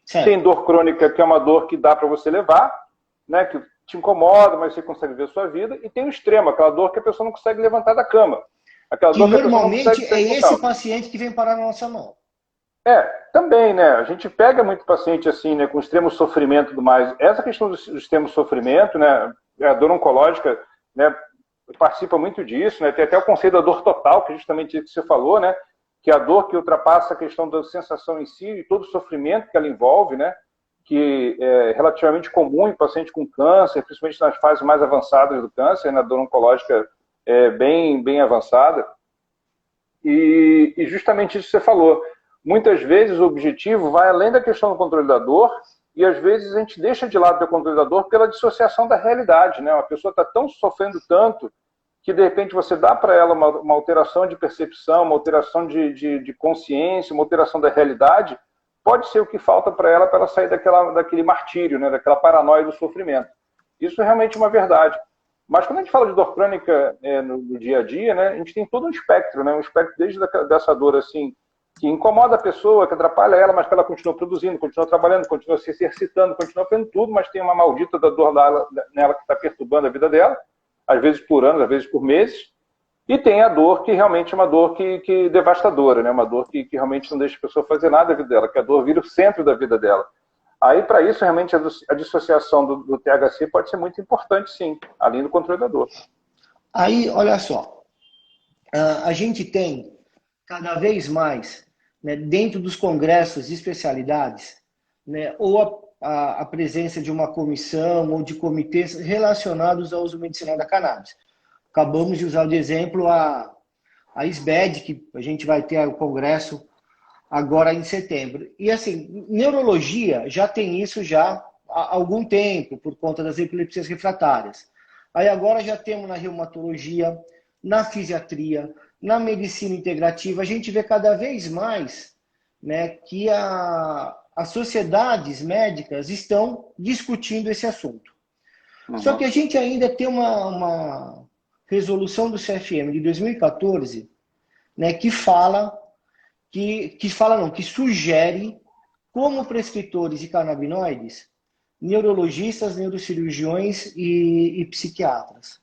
S4: Certo. Tem dor crônica, que é uma dor que dá para você levar, né, que te incomoda, mas você consegue ver a sua vida. E tem o extremo, aquela dor que a pessoa não consegue levantar da cama. Aquela dor que
S1: normalmente é esse paciente que vem parar na nossa mão.
S4: Também, né? A gente pega muito paciente assim, né, com extremo sofrimento e tudo mais. Essa questão do extremo sofrimento, né, a dor oncológica, né, participa muito disso, né? Tem até o conceito da dor total, que é justamente isso que você falou, né? Que é a dor que ultrapassa a questão da sensação em si e todo o sofrimento que ela envolve, né? Que é relativamente comum em paciente com câncer, principalmente nas fases mais avançadas do câncer, na dor oncológica bem avançada. E justamente isso que você falou. Muitas vezes o objetivo vai além da questão do controle da dor e às vezes a gente deixa de lado o controle da dor pela dissociação da realidade, né? Uma pessoa está tão sofrendo tanto que de repente você dá para ela uma alteração de percepção, uma alteração de consciência, uma alteração da realidade, pode ser o que falta para ela sair daquele martírio, né? Daquela paranoia do sofrimento. Isso é realmente uma verdade. Mas quando a gente fala de dor crônica no dia a dia, né, a gente tem todo um espectro, né? Um espectro desde dessa dor assim, que incomoda a pessoa, que atrapalha ela, mas que ela continua produzindo, continua trabalhando, continua se exercitando, continua fazendo tudo, mas tem uma maldita da dor nela que está perturbando a vida dela, às vezes por anos, às vezes por meses. E tem a dor que realmente é uma dor que devastadora, né? Uma dor que realmente não deixa a pessoa fazer nada da vida dela, que a dor vira o centro da vida dela. Aí, para isso, realmente, a dissociação do THC pode ser muito importante, sim, além do controle da dor.
S1: Aí, olha só, a gente tem cada vez mais, né, dentro dos congressos de especialidades, né, ou a presença de uma comissão ou de comitês relacionados ao uso medicinal da cannabis. Acabamos de usar de exemplo a SBED, que a gente vai ter o congresso agora em setembro. E assim, neurologia já tem isso já há algum tempo, por conta das epilepsias refratárias. Aí agora já temos na reumatologia, na fisiatria, na medicina integrativa, a gente vê cada vez mais, né, que as sociedades médicas estão discutindo esse assunto.
S4: Uhum.
S1: Só que a gente ainda tem uma resolução do CFM de 2014, né, que sugere como prescritores de canabinoides neurologistas, neurocirurgiões e psiquiatras.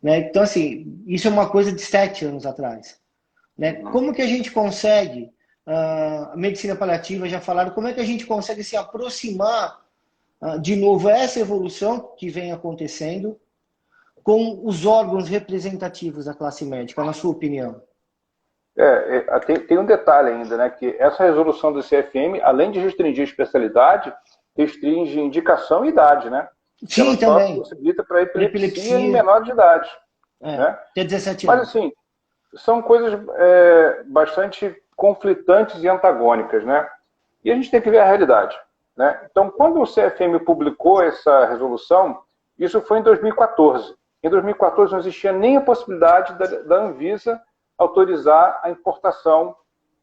S1: Né? Então, assim, isso é uma coisa de 7 anos atrás. Né? Como que a gente consegue, a medicina paliativa já falaram, como é que a gente consegue se aproximar de novo essa evolução que vem acontecendo com os órgãos representativos da classe médica, na sua opinião?
S4: Tem um detalhe ainda, né? Que essa resolução do CFM, além de restringir a especialidade, restringe indicação e idade, né?
S1: Sim,
S4: ela
S1: também.
S4: só possibilita para epilepsia em menor de idade. Né?
S1: Até 17 anos.
S4: Mas, assim, são coisas bastante conflitantes e antagônicas, né? E a gente tem que ver a realidade. Né? Então, quando o CFM publicou essa resolução, isso foi em 2014. Em 2014 não existia nem a possibilidade da Anvisa autorizar a importação,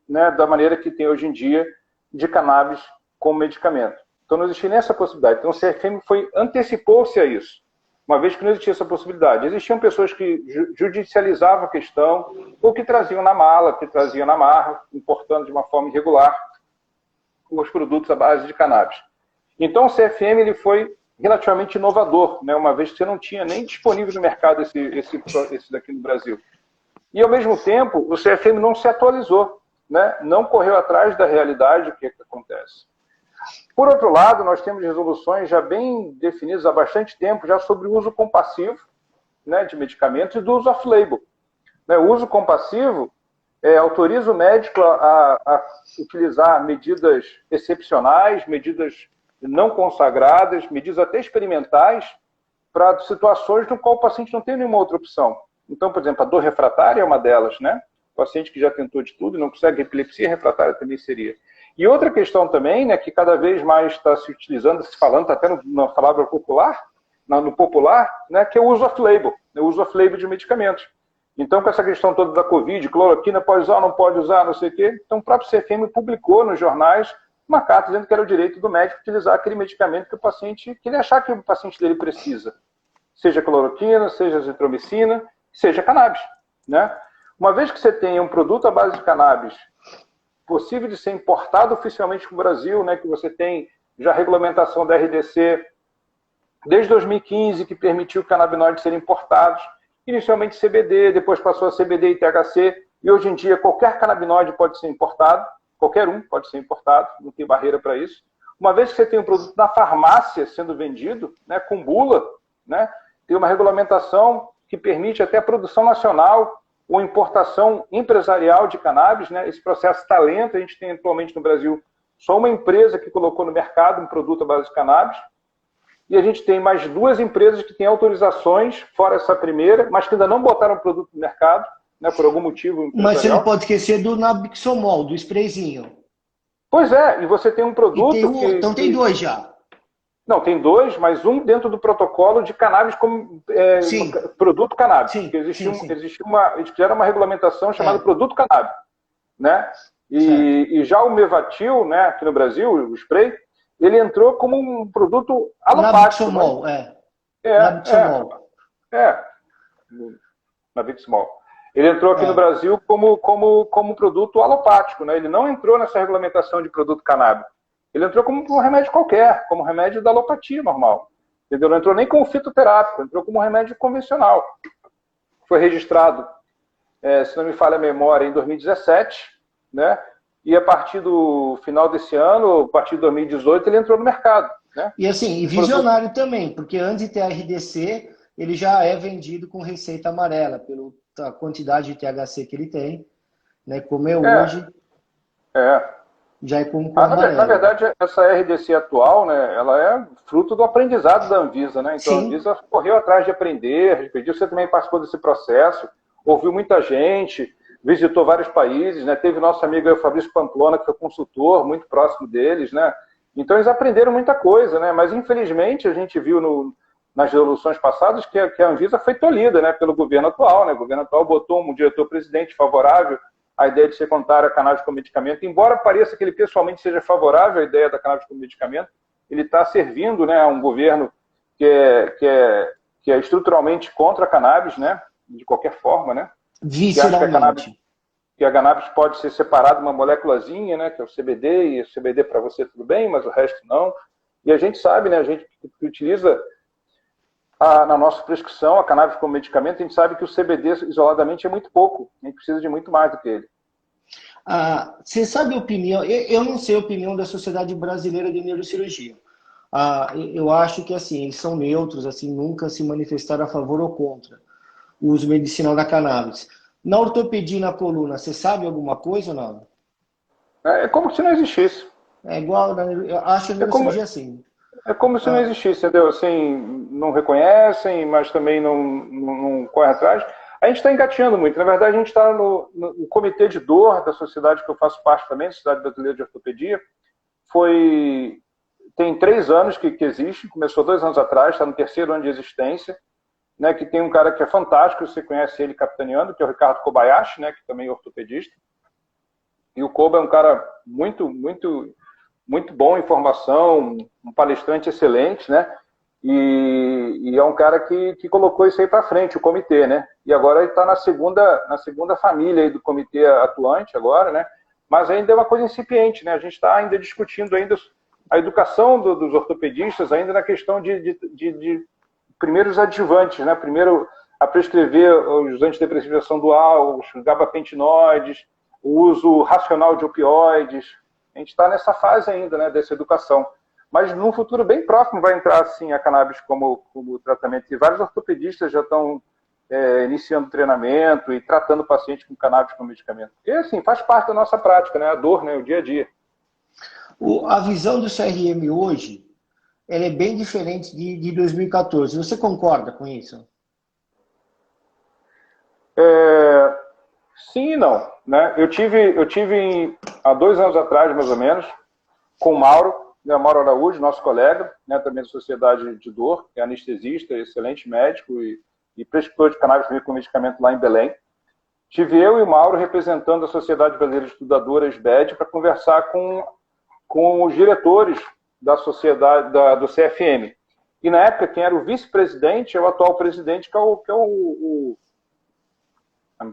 S4: né, da maneira que tem hoje em dia, de cannabis como medicamento. Então não existia nem essa possibilidade. Então o CFM antecipou-se a isso, uma vez que não existia essa possibilidade. Existiam pessoas que judicializavam a questão, ou que traziam na mala, que traziam na marra, importando de uma forma irregular os produtos à base de cannabis. Então o CFM ele foi relativamente inovador, né, uma vez que você não tinha nem disponível no mercado esse daqui no Brasil. E, ao mesmo tempo, o CFM não se atualizou, né? Não correu atrás da realidade, o que acontece. Por outro lado, nós temos resoluções já bem definidas há bastante tempo já sobre o uso compassivo, né, de medicamentos e do uso off-label. Né, o uso compassivo autoriza o médico a utilizar medidas excepcionais, medidas não consagradas, medidas até experimentais, para situações no qual o paciente não tem nenhuma outra opção. Então, por exemplo, a dor refratária é uma delas, né? O paciente que já tentou de tudo e não consegue, epilepsia refratária também seria. E outra questão também, né, que cada vez mais está se utilizando, se falando, está até na palavra popular, no popular, né, que é o uso off-label, né, o uso off-label de medicamentos. Então, com essa questão toda da Covid, cloroquina pode usar, não pode usar, não sei o quê, então o próprio CFM publicou nos jornais uma carta dizendo que era o direito do médico utilizar aquele medicamento que ele achar que o paciente dele precisa. Seja cloroquina, seja azitromicina, seja cannabis, né? Uma vez que você tenha um produto à base de cannabis possível de ser importado oficialmente para o Brasil, né, que você tem já a regulamentação da RDC desde 2015, que permitiu canabinoides serem importados, inicialmente CBD, depois passou a CBD e THC, e hoje em dia qualquer canabinoide pode ser importado, qualquer um pode ser importado, não tem barreira para isso. Uma vez que você tem um produto na farmácia sendo vendido, né, com bula, né, tem uma regulamentação que permite até a produção nacional ou importação empresarial de cannabis, né? Esse processo está lento, a gente tem atualmente no Brasil só uma empresa que colocou no mercado um produto à base de cannabis, e a gente tem mais 2 empresas que têm autorizações, fora essa primeira, mas que ainda não botaram o produto no mercado, né, por algum motivo empresarial.
S1: Mas você não pode esquecer do Nabixolol, do sprayzinho.
S4: Pois é, e você tem um produto
S1: então tem 2 já.
S4: Não, tem 2, mas um dentro do protocolo de cannabis como produto cannabis.
S1: Sim,
S4: eles fizeram uma regulamentação chamada produto cannabis. Né? E já o Mevatil, né, aqui no Brasil, o spray, ele entrou como um produto alopático.
S1: Nabixolol,
S4: Nabixolol. Ele entrou aqui no Brasil como produto alopático. Né? Ele não entrou nessa regulamentação de produto cannabis. Ele entrou como um remédio qualquer, como remédio da alopatia normal. Entendeu? Não entrou nem como fitoterápico, entrou como um remédio convencional. Foi registrado, se não me falha a memória, em 2017, né? E a partir do final desse ano, a partir de 2018, ele entrou no mercado. Né?
S1: E assim, visionário também, porque antes de ter a RDC, ele já é vendido com receita amarela, pela quantidade de THC que ele tem, né? Como hoje... Já é com amarelo.
S4: Na verdade, essa RDC atual, né, ela é fruto do aprendizado da Anvisa, né? Então, a Anvisa correu atrás de aprender, você também participou desse processo, ouviu muita gente, visitou vários países, né? Teve nosso amigo aí, o Fabrício Pamplona, que foi consultor, muito próximo deles, né? Então eles aprenderam muita coisa, né? Mas infelizmente a gente viu nas resoluções passadas que a Anvisa foi tolhida, né, pelo governo atual, né? O governo atual botou um diretor-presidente favorável à ideia de ser contrário a cannabis como medicamento, embora pareça que ele pessoalmente seja favorável à ideia da cannabis como medicamento, ele está servindo, né, a um governo que é estruturalmente contra a cannabis, né, de qualquer forma, né?
S1: Visceralmente.
S4: Que a cannabis pode ser separada uma moléculazinha, né, que é o CBD, e o CBD para você tudo bem, mas o resto não. E a gente sabe, né, a gente que utiliza na nossa prescrição a cannabis como medicamento, a gente sabe que o CBD isoladamente é muito pouco, a gente precisa de muito mais do que ele.
S1: Você sabe a opinião, eu não sei a opinião da Sociedade Brasileira de Neurocirurgia. Eu acho que assim, eles são neutros, assim, nunca se manifestaram a favor ou contra o uso medicinal da cannabis. Na ortopedia e na coluna, você sabe alguma coisa ou não?
S4: É como se não existisse.
S1: É igual, eu acho que a neurocirurgia assim.
S4: É como se não existisse, entendeu? Assim, não reconhecem, mas também não correm atrás. A gente está engateando muito. Na verdade, a gente está no comitê de dor da sociedade que eu faço parte também, Sociedade Brasileira de Ortopedia. Tem 3 anos que existe, começou 2 anos atrás, está no 3º ano de existência, né, que tem um cara que é fantástico, você conhece ele capitaneando, que é o Ricardo Kobayashi, né, que também é ortopedista. E o Koba é um cara muito bom em formação, um palestrante excelente, né? E é um cara que colocou isso aí para frente, o comitê, né? E agora ele está na segunda família aí do comitê atuante agora, né? Mas ainda é uma coisa incipiente, né? A gente está ainda discutindo ainda a educação dos ortopedistas ainda na questão de primeiros adjuvantes, né? Primeiro a prescrever os antidepressivos de ação dual, os gabapentinoides, o uso racional de opioides. A gente está nessa fase ainda, né, dessa educação. Mas num futuro bem próximo vai entrar assim a cannabis como tratamento. E vários ortopedistas já estão iniciando treinamento e tratando o paciente com cannabis como medicamento. E assim, faz parte da nossa prática, né, a dor, né, o dia a dia.
S1: A visão do CRM hoje, ela é bem diferente de 2014. Você concorda com isso?
S4: Sim e não, né? Eu tive há 2 anos atrás, mais ou menos, com o Mauro, né, Mauro Araújo, nosso colega, né, também da Sociedade de Dor, que é anestesista, excelente médico e prescritor de cannabis com medicamento lá em Belém. Tive eu e o Mauro representando a Sociedade Brasileira de Estudadora, SBED, para conversar com os diretores da sociedade do CFM. E na época, quem era o vice-presidente é o atual presidente, que é o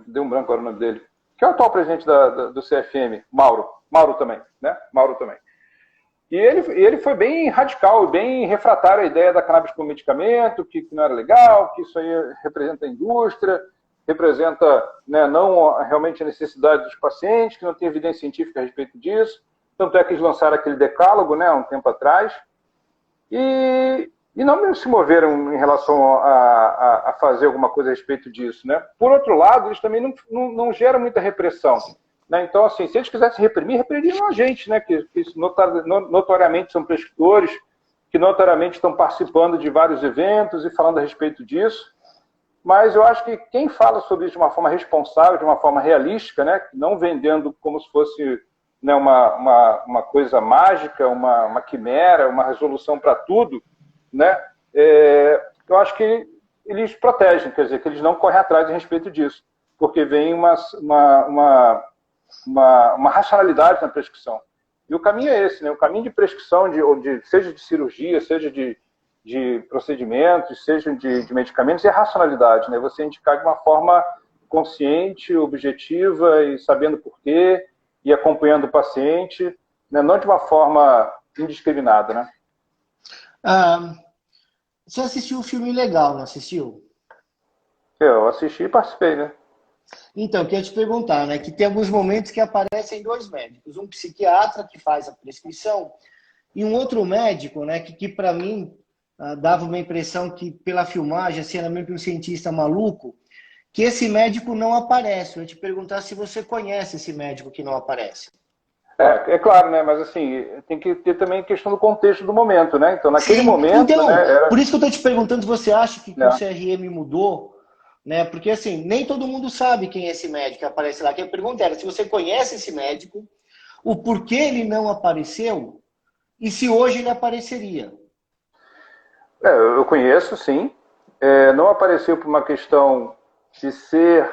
S4: deu um branco agora o nome dele, que é o atual presidente do CFM, Mauro também, né? Mauro também. E ele foi bem radical e bem refratário à ideia da cannabis como medicamento, que não era legal, que isso aí representa a indústria, representa, né, não realmente a necessidade dos pacientes, que não tem evidência científica a respeito disso. Tanto é que eles lançaram aquele decálogo, né, há um tempo atrás, e não se moveram em relação a fazer alguma coisa a respeito disso, né? Por outro lado, eles também não geram muita repressão, né? Então, assim, se eles quisessem reprimir, reprimiram a gente, né? Que notoriamente são prescritores, que notoriamente estão participando de vários eventos e falando a respeito disso. Mas eu acho que quem fala sobre isso de uma forma responsável, de uma forma realística, né? Não vendendo como se fosse, né, uma coisa mágica, uma quimera, uma resolução para tudo, né? Eu acho que eles protegem, quer dizer, que eles não correm atrás a respeito disso, porque vem uma racionalidade na prescrição. E o caminho é esse, né? O caminho de prescrição, seja de cirurgia, seja de procedimentos, seja de medicamentos, é racionalidade, né? Você indicar de uma forma consciente, objetiva e sabendo por quê, e acompanhando o paciente, né? Não de uma forma indiscriminada, né?
S1: Você assistiu um filme legal, não assistiu?
S4: Eu assisti e participei, né?
S1: Então, eu queria te perguntar, né? Que tem alguns momentos que aparecem 2 médicos. Um psiquiatra que faz a prescrição e um outro médico, né? Que para mim dava uma impressão que pela filmagem, assim, era meio que um cientista maluco, que esse médico não aparece. Eu ia te perguntar se você conhece esse médico que não aparece.
S4: É claro, né? Mas assim, tem que ter também a questão do contexto do momento, né? Então, naquele momento...
S1: Então,
S4: né,
S1: por isso que eu estou te perguntando se você acha que o CRM mudou, né? Porque assim, nem todo mundo sabe quem é esse médico que aparece lá. Que a pergunta era se você conhece esse médico, o porquê ele não apareceu e se hoje ele apareceria.
S4: Eu conheço, sim. Não apareceu por uma questão de ser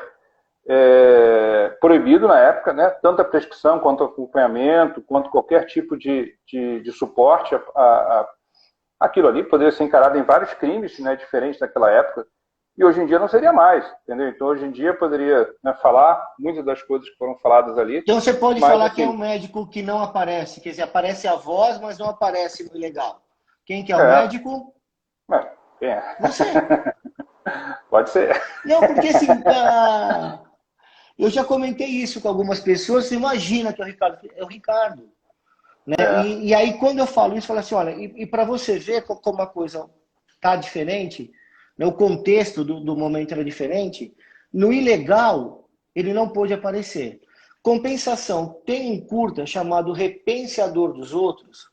S4: proibido na época, né? Tanto a prescrição quanto o acompanhamento, quanto qualquer tipo de suporte aquilo ali poderia ser encarado em vários crimes, né, diferentes daquela época, e hoje em dia não seria mais, entendeu? Então hoje em dia poderia, né, falar muitas das coisas que foram faladas ali,
S1: Então você pode
S4: mas
S1: falar que é um
S4: assim,
S1: médico que não aparece, quer dizer, aparece a voz, mas não aparece no ilegal. Quem que é o
S4: é,
S1: médico?
S4: quem é?
S1: Você.
S4: Pode ser.
S1: Não, porque assim, eu já comentei isso com algumas pessoas, você imagina que é o Ricardo. É o Ricardo. Né?
S4: É,
S1: E aí, quando eu falo isso, eu falo assim, olha, e para você ver como a coisa tá diferente, né? O contexto do momento era diferente, no ilegal, ele não pôde aparecer. Compensação, tem um curta chamado Repenseador dos Outros,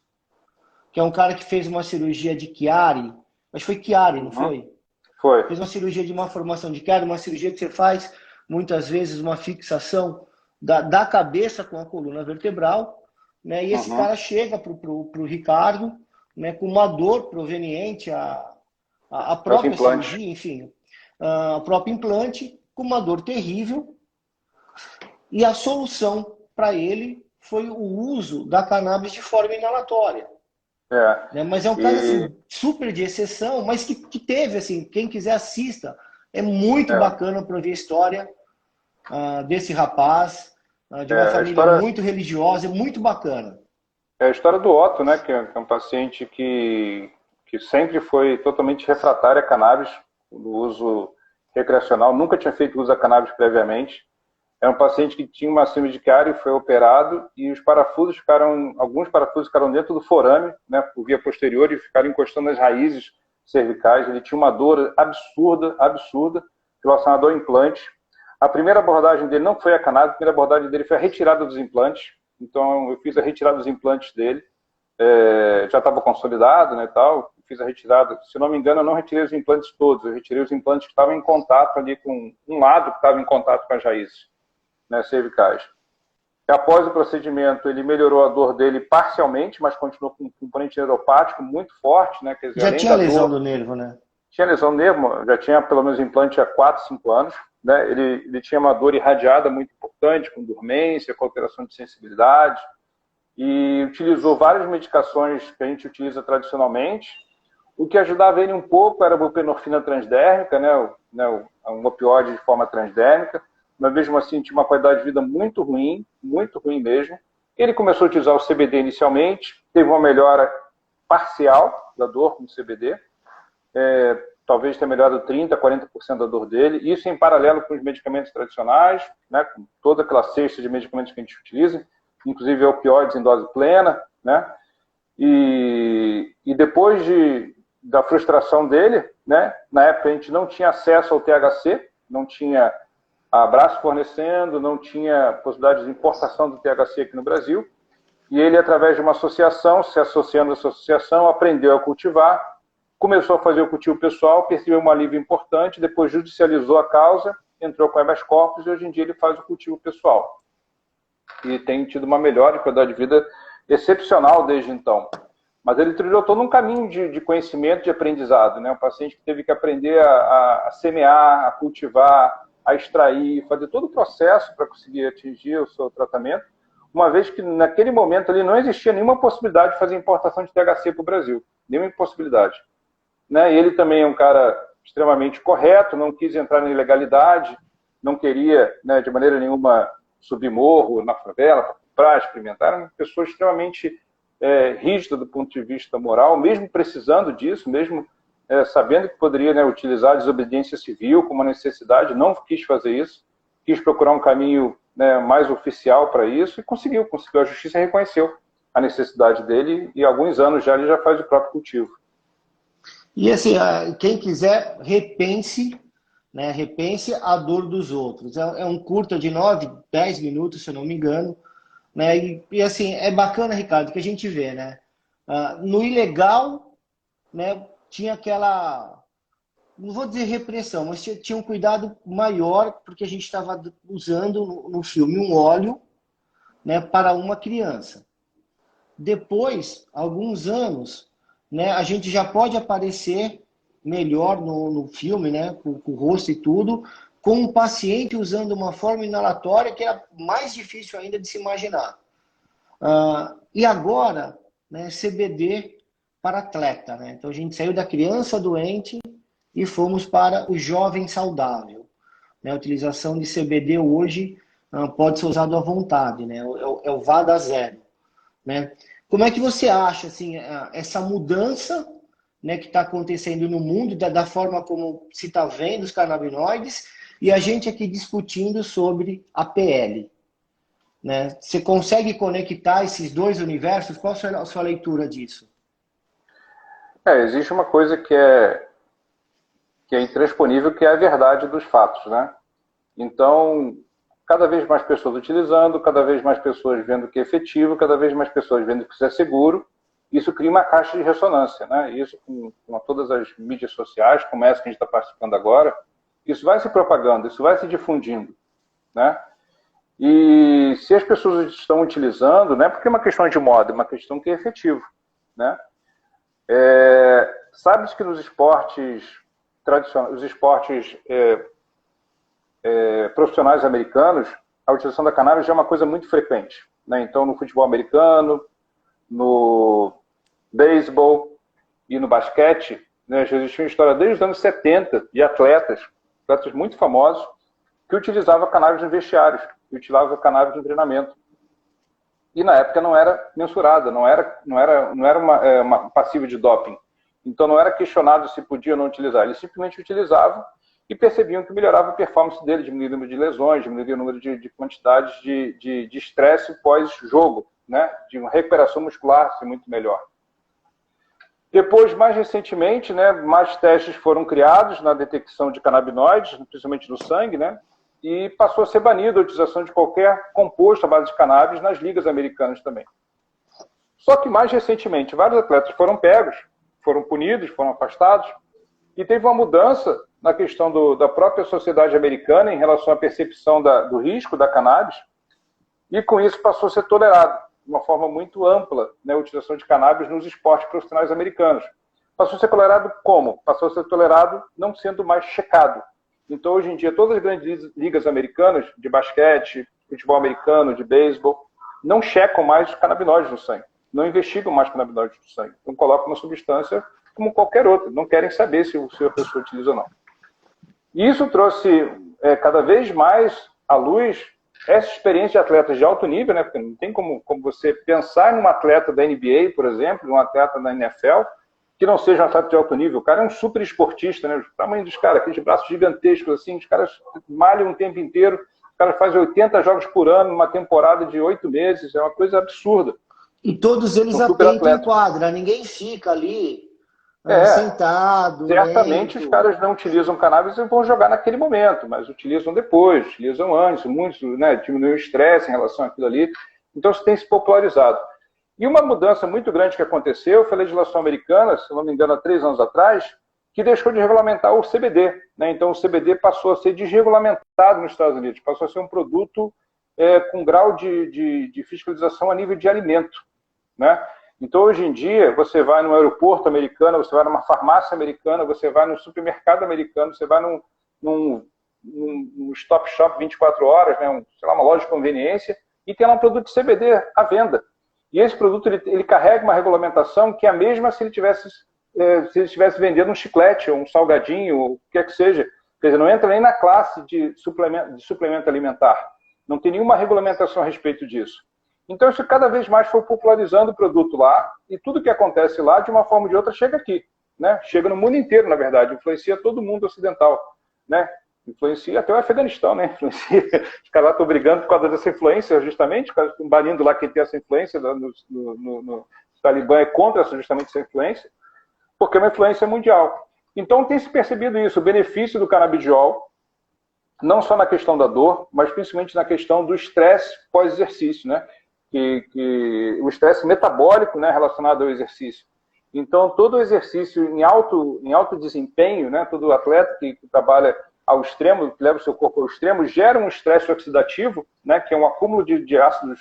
S1: que é um cara que fez uma cirurgia de Chiari, acho que foi Chiari, não
S4: uhum,
S1: foi?
S4: foi.
S1: Fez uma cirurgia de uma formação de Chiari, uma cirurgia que você faz, muitas vezes, uma fixação da cabeça com a coluna vertebral, né? E esse
S4: Uhum,
S1: cara chega pro Ricardo, né, com uma dor proveniente à
S4: é os
S1: própria
S4: implantes.
S1: cirurgia, enfim, a próprio implante, com uma dor terrível, e a solução para ele foi o uso da cannabis de forma inalatória.
S4: É,
S1: Né? Mas é um caso
S4: e,
S1: assim, super de exceção, mas que teve, assim, quem quiser assista. É muito
S4: é,
S1: bacana para ver a história desse rapaz, de uma
S4: a
S1: família
S4: história,
S1: muito religiosa, é muito bacana.
S4: é a história do Otto, né, que é um paciente que sempre foi totalmente refratário a cannabis, do uso recreacional, nunca tinha feito uso da cannabis previamente. É um paciente que tinha uma síndrome de cárie, foi operado e alguns parafusos ficaram dentro do forame, né, por via posterior e ficaram encostando nas raízes cervicais. Ele tinha uma dor absurda, absurda, relacionada ao implante. A primeira abordagem dele não foi a cannabis, a primeira abordagem dele foi a retirada dos implantes. Então eu fiz a retirada dos implantes dele, já estava consolidado, né, tal. Fiz a retirada, se não me engano, eu não retirei os implantes todos, eu retirei os implantes que estavam em contato ali com um lado que estava em contato com as raízes, né, cervicais. E após o procedimento, ele melhorou a dor dele parcialmente, mas continuou com um componente neuropático muito forte, né, quer dizer,
S1: Já
S4: além
S1: tinha
S4: da
S1: lesão
S4: dor,
S1: do nervo, né?
S4: tinha lesão no nervo, já tinha pelo menos implante há 4, 5 anos, né, ele tinha uma dor irradiada muito importante, com dormência, com alteração de sensibilidade, e utilizou várias medicações que a gente utiliza tradicionalmente. O que ajudava ele um pouco era a buprenorfina transdérmica, né, um opioide de forma transdérmica, mas mesmo assim tinha uma qualidade de vida muito ruim mesmo. Ele começou a utilizar o CBD inicialmente, teve uma melhora parcial da dor com o CBD, talvez tenha melhorado 30%, 40% da dor dele, isso em paralelo com os medicamentos tradicionais, né, com toda aquela cesta de medicamentos que a gente utiliza, inclusive opioides em dose plena, né, e depois da frustração dele, né, na época a gente não tinha acesso ao THC, não tinha a Brás fornecendo, não tinha possibilidade de importação do THC aqui no Brasil, e ele, através de uma associação, se associando a essa associação, aprendeu a cultivar, começou a fazer o cultivo pessoal, percebeu um alívio importante, depois judicializou a causa, entrou com habeas corpus e hoje em dia ele faz o cultivo pessoal. E tem tido uma melhora de qualidade de vida excepcional desde então. Mas ele trilhou todo um caminho de conhecimento, de aprendizado, né? Um paciente que teve que aprender a semear, a cultivar, a extrair, fazer todo o processo para conseguir atingir o seu tratamento, uma vez que naquele momento ali não existia nenhuma possibilidade de fazer importação de THC para o Brasil, nenhuma impossibilidade. Né? E ele também é um cara extremamente correto, não quis entrar na ilegalidade, não queria, né, de maneira nenhuma subir morro na favela para experimentar, era uma pessoa extremamente rígida do ponto de vista moral, mesmo precisando disso, mesmo sabendo que poderia, né, utilizar a desobediência civil como uma necessidade, não quis fazer isso, quis procurar um caminho, né, mais oficial para isso e conseguiu. A justiça reconheceu a necessidade dele e há alguns anos já ele já faz o próprio cultivo.
S1: E assim, quem quiser, repense, né? Repense a dor dos outros. É um curta de 9, 10 minutos, se eu não me engano. Né? E assim, é bacana, Ricardo, que a gente vê, né? No ilegal, né, tinha não vou dizer repressão, mas tinha um cuidado maior, porque a gente estava usando no filme um óleo, né, para uma criança. Depois, alguns anos, né, a gente já pode aparecer melhor no filme, né, com o rosto e tudo, com um paciente usando uma forma inalatória que era mais difícil ainda de se imaginar. E agora, né, CBD para atleta. Né? Então a gente saiu da criança doente e fomos para o jovem saudável. Né? A utilização de CBD hoje pode ser usado à vontade, né? É o VADA zero. Né? Como é que você acha assim, essa mudança, né, que está acontecendo no mundo, da forma como se está vendo os canabinoides, e a gente aqui discutindo sobre a PL? Né? Você consegue conectar esses dois universos? Qual a sua leitura disso?
S4: Existe uma coisa que é intransponível, que é a verdade dos fatos, né? Então, cada vez mais pessoas utilizando, cada vez mais pessoas vendo que é efetivo, cada vez mais pessoas vendo que isso é seguro, isso cria uma caixa de ressonância, né? Isso com todas as mídias sociais, como essa que a gente está participando agora, isso vai se propagando, isso vai se difundindo, né? E se as pessoas estão utilizando, não é porque é uma questão de moda, é uma questão que é efetivo, né? Sabe-se que nos esportes tradicionais, os esportes profissionais americanos, a utilização da cannabis já é uma coisa muito frequente, né? Então, no futebol americano, no beisebol e no basquete, né, já existia uma história desde os anos 70 de atletas muito famosos, que utilizavam cannabis em vestiários, que utilizavam cannabis no treinamento. E na época não era mensurada, não era uma passiva de doping. Então não era questionado se podia ou não utilizar. Eles simplesmente utilizavam e percebiam que melhorava a performance dele, diminuía o número de lesões, diminuía o número de quantidades de estresse pós-jogo, né? De uma recuperação muscular ser muito melhor. Depois, mais recentemente, né, mais testes foram criados na detecção de canabinoides, principalmente no sangue, né? E passou a ser banida a utilização de qualquer composto à base de cannabis nas ligas americanas também. Só que mais recentemente, vários atletas foram pegos, foram punidos, foram afastados, e teve uma mudança na questão da própria sociedade americana em relação à percepção do risco da cannabis, e com isso passou a ser tolerado de uma forma muito ampla, né, a utilização de cannabis nos esportes profissionais americanos. Passou a ser tolerado como? Passou a ser tolerado não sendo mais checado. Então, hoje em dia, todas as grandes ligas americanas, de basquete, futebol americano, de beisebol, não checam mais os canabinoides no sangue, não investigam mais canabinoides no sangue. Então, colocam uma substância como qualquer outra, não querem saber se a pessoa utiliza ou não. E isso trouxe cada vez mais à luz essa experiência de atletas de alto nível, né? Porque não tem como você pensar num atleta da NBA, por exemplo, num atleta da NFL, que não seja um atleta de alto nível. O cara é um super esportista, né? O tamanho dos caras, aqueles braços gigantescos, assim, os caras malham o tempo inteiro, o cara faz 80 jogos por ano, numa temporada de 8 meses, é uma coisa absurda.
S1: E todos eles atentam em quadra, ninguém fica ali sentado.
S4: Certamente os caras não utilizam cannabis e vão jogar naquele momento, mas utilizam depois, utilizam antes, muitos, né, diminuem o estresse em relação àquilo ali. Então isso tem se popularizado. E uma mudança muito grande que aconteceu foi a legislação americana, se não me engano, há 3 anos atrás, que deixou de regulamentar o CBD. Né? Então o CBD passou a ser desregulamentado nos Estados Unidos, passou a ser um produto com grau de fiscalização a nível de alimento. Né? Então, hoje em dia, você vai no aeroporto americano, você vai numa farmácia americana, você vai num supermercado americano, você vai num stop shop 24 horas, né, uma loja de conveniência, e tem lá um produto de CBD à venda. E esse produto ele carrega uma regulamentação que é a mesma se ele estivesse vendendo um chiclete, ou um salgadinho, ou o que quer que seja. Quer dizer, não entra nem na classe de suplemento alimentar. Não tem nenhuma regulamentação a respeito disso. Então, isso cada vez mais foi popularizando o produto lá, e tudo que acontece lá, de uma forma ou de outra, chega aqui. Né? Chega no mundo inteiro, na verdade, influencia todo mundo ocidental. Né? Influencia até o Afeganistão, né? Influencia. Os caras lá estão brigando por causa dessa influência, justamente, os caras estão banindo lá quem tem essa influência, no Talibã é contra justamente essa influência, porque é uma influência mundial. Então, tem se percebido isso, o benefício do canabidiol, não só na questão da dor, mas principalmente na questão do estresse pós-exercício, né? Que o estresse metabólico, né, relacionado ao exercício. Então, todo exercício em alto desempenho, né, todo atleta que trabalha ao extremo, que leva o seu corpo ao extremo, gera um estresse oxidativo, né, que é um acúmulo de ácidos,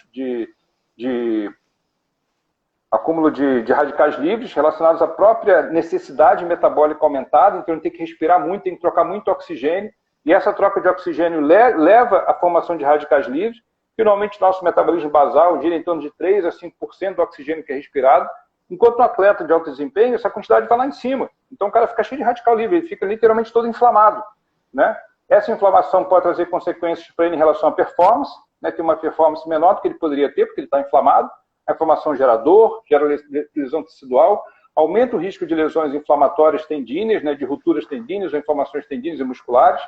S4: acúmulo de radicais livres relacionados à própria necessidade metabólica aumentada, então ele tem que respirar muito, tem que trocar muito oxigênio, e essa troca de oxigênio leva à formação de radicais livres. Finalmente, nosso metabolismo basal gira em torno de 3 a 5% do oxigênio que é respirado, enquanto um atleta de alto desempenho, essa quantidade vai lá em cima. Então o cara fica cheio de radical livre, ele fica literalmente todo inflamado, né? Essa inflamação pode trazer consequências para ele em relação à performance, né? Tem uma performance menor do que ele poderia ter, porque ele está inflamado. A inflamação gera dor, gera lesão tecidual, aumenta o risco de lesões inflamatórias tendíneas, né? De rupturas tendíneas ou inflamações tendíneas e musculares.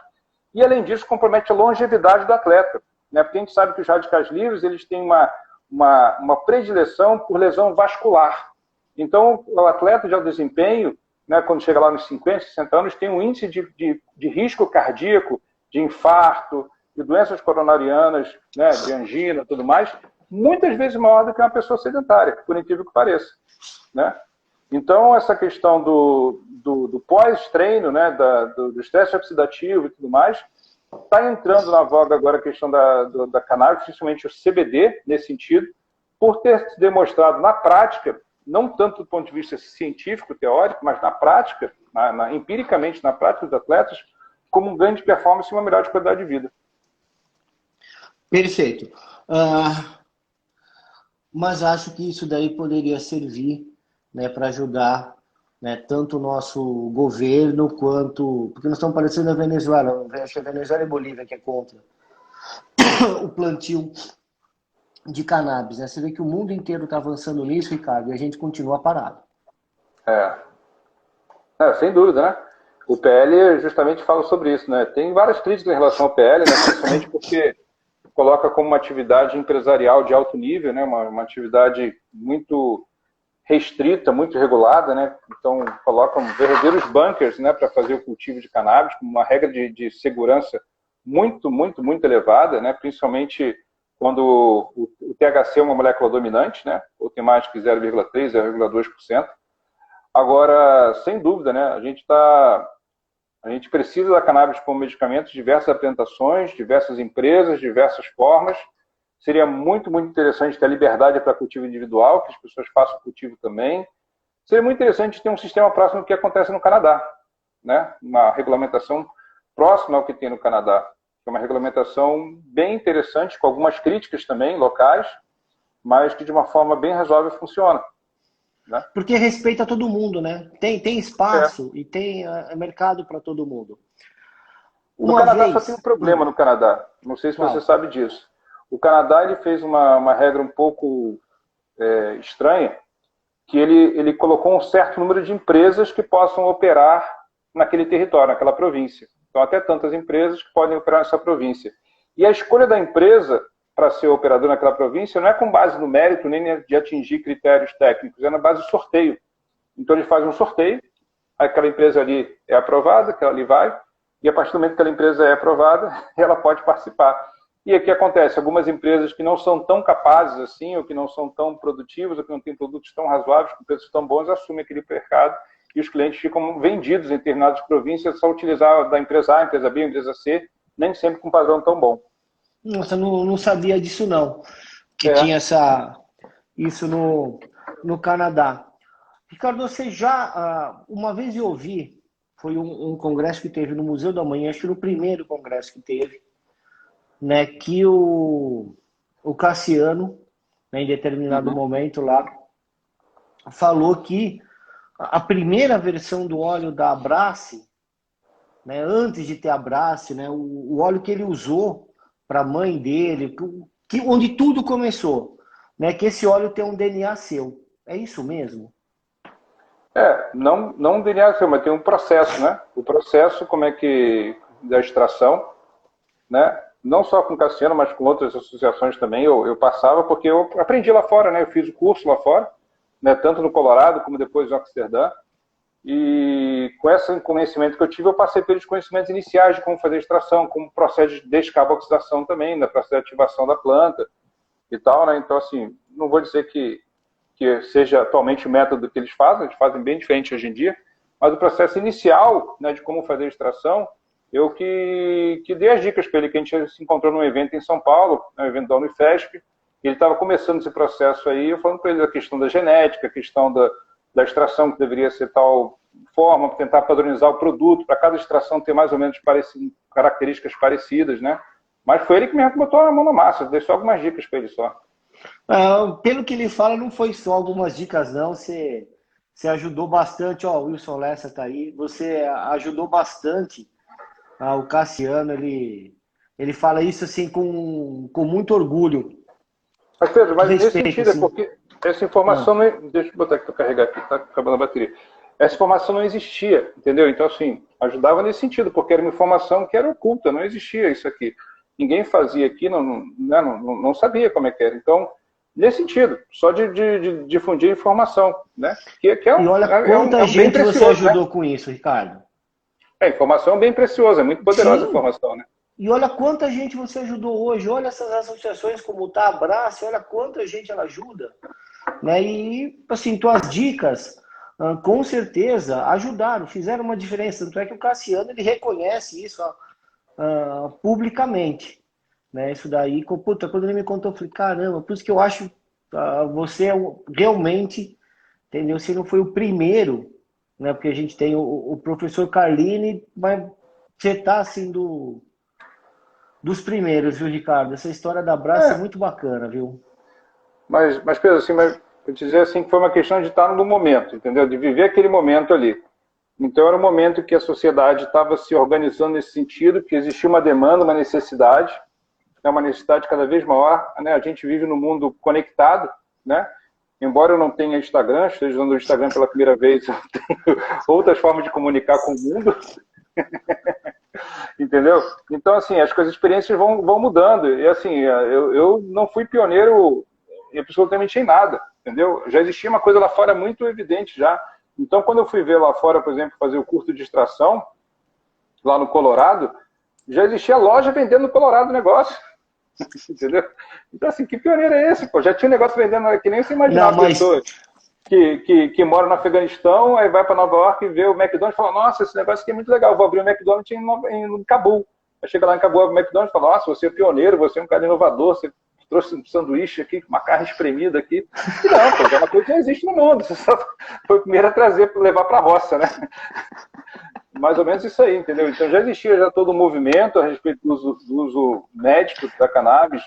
S4: E, além disso, compromete a longevidade do atleta, né? Porque a gente sabe que os radicais livres eles têm uma predileção por lesão vascular. Então, o atleta de alto desempenho, né, quando chega lá nos 50, 60 anos, tem um índice de risco cardíaco, de infarto, de doenças coronarianas, né, de angina e tudo mais, muitas vezes maior do que uma pessoa sedentária, por incrível que pareça, né? Então, essa questão do pós-treino, né, do estresse oxidativo e tudo mais, está entrando na voga agora a questão da cannabis, principalmente o CBD, nesse sentido, por ter demonstrado na prática, não tanto do ponto de vista científico, teórico, mas na prática, empiricamente na prática dos atletas, como um ganho de performance e uma melhor de qualidade de vida.
S1: Perfeito. Mas acho que isso daí poderia servir, né, para ajudar, né, tanto o nosso governo quanto... Porque nós estamos parecendo a Venezuela. Acho que a Venezuela e a Bolívia que é contra o plantio de cannabis, né? Você vê que o mundo inteiro está avançando nisso, Ricardo, e a gente continua parado.
S4: Sem dúvida, né? O PL justamente fala sobre isso, né? Tem várias críticas em relação ao PL, né? Principalmente porque coloca como uma atividade empresarial de alto nível, né? Uma atividade muito restrita, muito regulada, né? Então colocam verdadeiros bunkers, né, para fazer o cultivo de cannabis, com uma regra de segurança muito, muito, muito elevada, né? Principalmente quando o THC é uma molécula dominante, né? Ou tem mais que 0,3, 0,2%. Agora, sem dúvida, né? A gente precisa da cannabis como medicamento, diversas apresentações, diversas empresas, diversas formas. Seria muito, muito interessante ter a liberdade para cultivo individual, que as pessoas façam cultivo também. Seria muito interessante ter um sistema próximo do que acontece no Canadá, né? Uma regulamentação próxima ao que tem no Canadá. É uma regulamentação bem interessante, com algumas críticas também locais, mas que de uma forma bem razoável funciona, né?
S1: Porque respeita todo mundo, né? Tem espaço e tem mercado para todo mundo.
S4: No Canadá só tem um problema no Canadá. Não sei se você sabe disso. O Canadá ele fez uma regra um pouco estranha, que ele colocou um certo número de empresas que possam operar naquele território, naquela província. Então, até tantas empresas que podem operar nessa província. E a escolha da empresa para ser operador naquela província não é com base no mérito, nem de atingir critérios técnicos, é na base de sorteio. Então, eles fazem um sorteio, aquela empresa ali é aprovada, aquela ali vai, e a partir do momento que aquela empresa é aprovada, ela pode participar. E aqui acontece, algumas empresas que não são tão capazes assim, ou que não são tão produtivas, ou que não têm produtos tão razoáveis, com preços tão bons, assumem aquele mercado e os clientes ficam vendidos em determinadas províncias só utilizar da empresa A, empresa B, empresa C, nem sempre com um padrão tão bom.
S1: Nossa, não sabia disso não, que tinha isso no Canadá. Ricardo, você já, uma vez eu ouvi, foi um congresso que teve no Museu da Manhã, acho que no primeiro congresso que teve, né, que o Cassiano, né, em determinado momento lá, falou que a primeira versão do óleo da Abrace, né, antes de ter a Abrace, né, o óleo que ele usou para a mãe dele, onde tudo começou, né, que esse óleo tem um DNA seu. É isso mesmo?
S4: Não um DNA seu, mas tem um processo, né? O processo, como é que da extração, né? Não só com o Cassiano, mas com outras associações também, eu passava, porque eu aprendi lá fora, né? Eu fiz o curso lá fora, né? Tanto no Colorado como depois em Amsterdã. E com esse conhecimento que eu tive, eu passei pelos conhecimentos iniciais de como fazer extração, como processo de descarboxidação também, da processo de ativação da planta e tal, né? Então, assim, não vou dizer que que seja atualmente o método que eles fazem bem diferente hoje em dia, mas o processo inicial, né, de como fazer a extração, eu que dei as dicas para ele, que a gente se encontrou num evento em São Paulo, um evento da Unifesp, e ele estava começando esse processo aí, eu falando para ele a questão da genética, a questão da extração, que deveria ser tal forma, para tentar padronizar o produto, para cada extração ter mais ou menos características parecidas, né? Mas foi ele que me botou a mão na massa, eu dei só algumas dicas para ele só.
S1: Pelo que ele fala, não foi só algumas dicas, não. Você ajudou bastante, ó, o Wilson Lessa tá aí. Você ajudou bastante o Cassiano. Ele fala isso assim com muito orgulho.
S4: Mas, Pedro, mas nesse
S1: respeito,
S4: sentido,
S1: assim.
S4: é porque essa informação não. Deixa eu botar aqui para carregar aqui, tá acabando a bateria. Essa informação não existia, entendeu? Então, assim, ajudava nesse sentido, porque era uma informação que era oculta, não existia isso aqui. Ninguém fazia aqui, não sabia como é que era. Então, nesse sentido, só de difundir informação, né? Que é
S1: E olha quanta gente
S4: precioso,
S1: você ajudou, né, com isso, Ricardo.
S4: Informação é bem preciosa, é muito poderosa. Sim. A informação, né?
S1: E olha quanta gente você ajudou hoje, olha essas associações como tá, Abraço, olha quanta gente ela ajuda, né? E, assim, tuas dicas, com certeza, ajudaram, fizeram uma diferença. Tanto é que o Cassiano, ele reconhece isso publicamente, né? Isso daí, puta, quando ele me contou, eu falei, caramba, por isso que eu acho você realmente, entendeu? Você não foi o primeiro, né? Porque a gente tem o professor Carlini, mas você tá, assim, dos primeiros, viu, Ricardo? Essa história da Abraço é muito bacana, viu?
S4: Mas Pedro, assim, eu dizer assim que foi uma questão de estar no momento, entendeu? De viver aquele momento ali. Então era um momento que a sociedade estava se organizando nesse sentido, que existia uma demanda, uma necessidade, né? Uma necessidade cada vez maior, né? A gente vive num mundo conectado, né? Embora eu não tenha Instagram, esteja usando o Instagram pela primeira vez, eu tenho outras formas de comunicar com o mundo. Entendeu? Então, assim, as experiências vão mudando. E, assim, eu não fui pioneiro absolutamente em nada, entendeu? Já existia uma coisa lá fora muito evidente já. Então, quando eu fui ver lá fora, por exemplo, fazer o curso de extração, lá no Colorado, já existia loja vendendo no Colorado o negócio. Entendeu? Então, assim, que pioneiro é esse? Pô? Já tinha um negócio vendendo, que nem você imaginava, pessoas que moram no Afeganistão, aí vai para Nova York e vê o McDonald's e fala, nossa, esse negócio aqui é muito legal, vou abrir o McDonald's em Cabul. Aí chega lá em Cabul, abre o McDonald's e fala, nossa, você é pioneiro, você é um cara inovador, você trouxe um sanduíche aqui, uma carne espremida aqui. E não, pô, é uma coisa que já existe no mundo. Você só foi o primeiro a trazer, levar para a roça, né? Mais ou menos isso aí, entendeu? Então já existia já todo um movimento a respeito do uso médico da cannabis,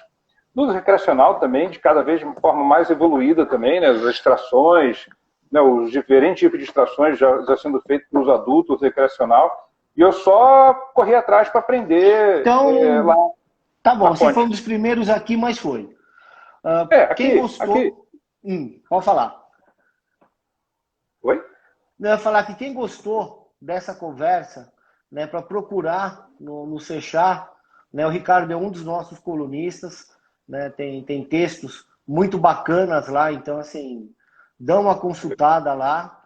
S4: do uso recreacional também, de cada vez de uma forma mais evoluída também, né? As extrações, né? Os diferentes tipos de extrações já sendo feitos para uso adulto, uso recreacional. E eu só corri atrás para aprender lá.
S1: Tá bom, você foi um dos primeiros aqui, mas foi. Quem gostou... pode falar.
S4: Oi?
S1: Eu ia falar que quem gostou dessa conversa, né, para procurar no Sechá, né, o Ricardo é um dos nossos colunistas, né, tem textos muito bacanas lá, então, assim, dá uma consultada lá.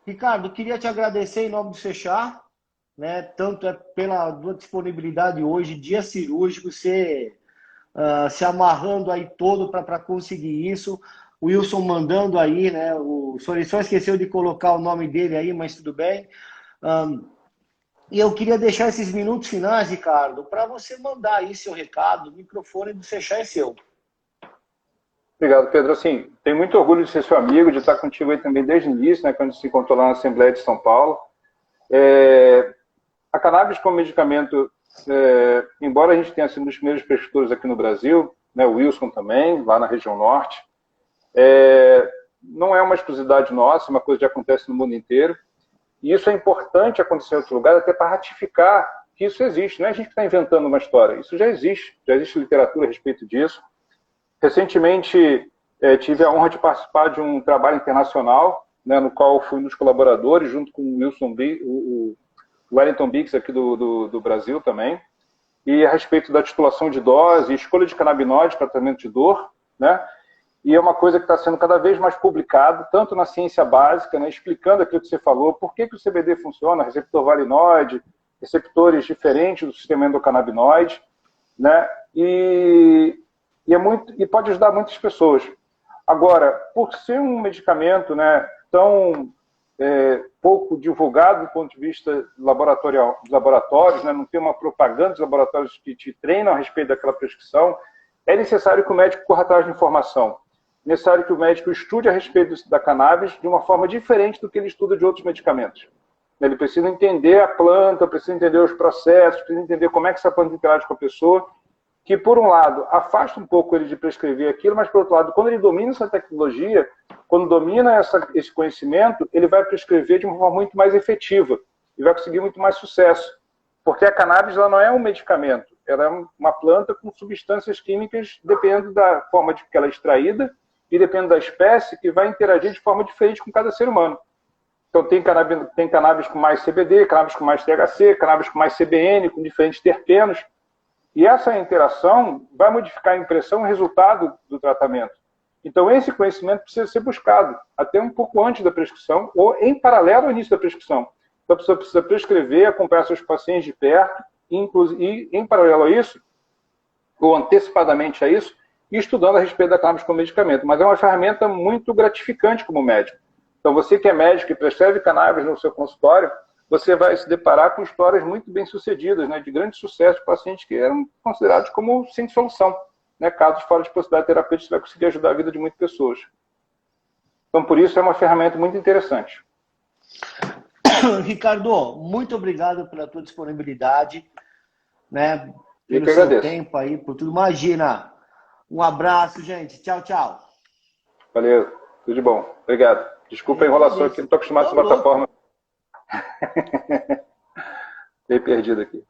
S1: Ricardo, queria te agradecer em nome do Sechá, né, tanto pela disponibilidade hoje, dia cirúrgico, você se amarrando aí todo para conseguir isso. O Wilson mandando aí, né? O Sony só esqueceu de colocar o nome dele aí, mas tudo bem. E eu queria deixar esses minutos finais, Ricardo, para você mandar aí seu recado. O microfone do Sechá é seu.
S4: Obrigado, Pedro. Assim, tenho muito orgulho de ser seu amigo, de estar contigo aí também desde o início, né, quando a gente se encontrou lá na Assembleia de São Paulo. A cannabis como medicamento, embora a gente tenha sido um dos primeiros prescritores aqui no Brasil, né, o Wilson também, lá na região norte, não é uma exclusividade nossa, é uma coisa que acontece no mundo inteiro. E isso é importante acontecer em outro lugar, até para ratificar que isso existe. Não é a gente que está inventando uma história, isso já existe literatura a respeito disso. Recentemente, tive a honra de participar de um trabalho internacional, né, no qual fui um dos colaboradores, junto com o Wilson o Wellington Biggs, aqui do Brasil também, e a respeito da titulação de dose, escolha de canabinoides para tratamento de dor, né? E é uma coisa que está sendo cada vez mais publicada, tanto na ciência básica, né, explicando aquilo que você falou, por que o CBD funciona, receptor valinoide, receptores diferentes do sistema endocannabinoide, né? E pode ajudar muitas pessoas. Agora, por ser um medicamento, né, tão pouco divulgado do ponto de vista laboratorial, dos laboratórios, né, não tem uma propaganda dos laboratórios que te treinam a respeito daquela prescrição, é necessário que o médico corra atrás de informação. É necessário que o médico estude a respeito da cannabis de uma forma diferente do que ele estuda de outros medicamentos. Ele precisa entender a planta, precisa entender os processos, precisa entender como é que essa planta interage com a pessoa, que, por um lado, afasta um pouco ele de prescrever aquilo, mas, por outro lado, quando ele domina essa tecnologia, quando domina esse conhecimento, ele vai prescrever de uma forma muito mais efetiva e vai conseguir muito mais sucesso. Porque a cannabis ela não é um medicamento, ela é uma planta com substâncias químicas, dependendo da forma de que ela é extraída e dependendo da espécie, que vai interagir de forma diferente com cada ser humano. Então, tem cannabis com mais CBD, cannabis com mais THC, cannabis com mais CBN, com diferentes terpenos. E essa interação vai modificar a impressão e o resultado do tratamento. Então, esse conhecimento precisa ser buscado até um pouco antes da prescrição ou em paralelo ao início da prescrição. Então, a pessoa precisa prescrever, acompanhar seus pacientes de perto e, em paralelo a isso, ou antecipadamente a isso, e estudando a respeito da cannabis como medicamento. Mas é uma ferramenta muito gratificante como médico. Então, você que é médico e prescreve cannabis no seu consultório, você vai se deparar com histórias muito bem-sucedidas, né, de grande sucesso de pacientes que eram considerados como sem solução. Né, casos fora de possibilidade terapêutica, você vai conseguir ajudar a vida de muitas pessoas. Então, por isso, é uma ferramenta muito interessante.
S1: Ricardo, muito obrigado pela tua disponibilidade, né, pelo seu tempo aí, por tudo. Imagina. Um abraço, gente. Tchau, tchau.
S4: Valeu. Tudo de bom. Obrigado. Desculpa a enrolação aqui, não estou acostumado com essa plataforma. Fiquei perdido aqui.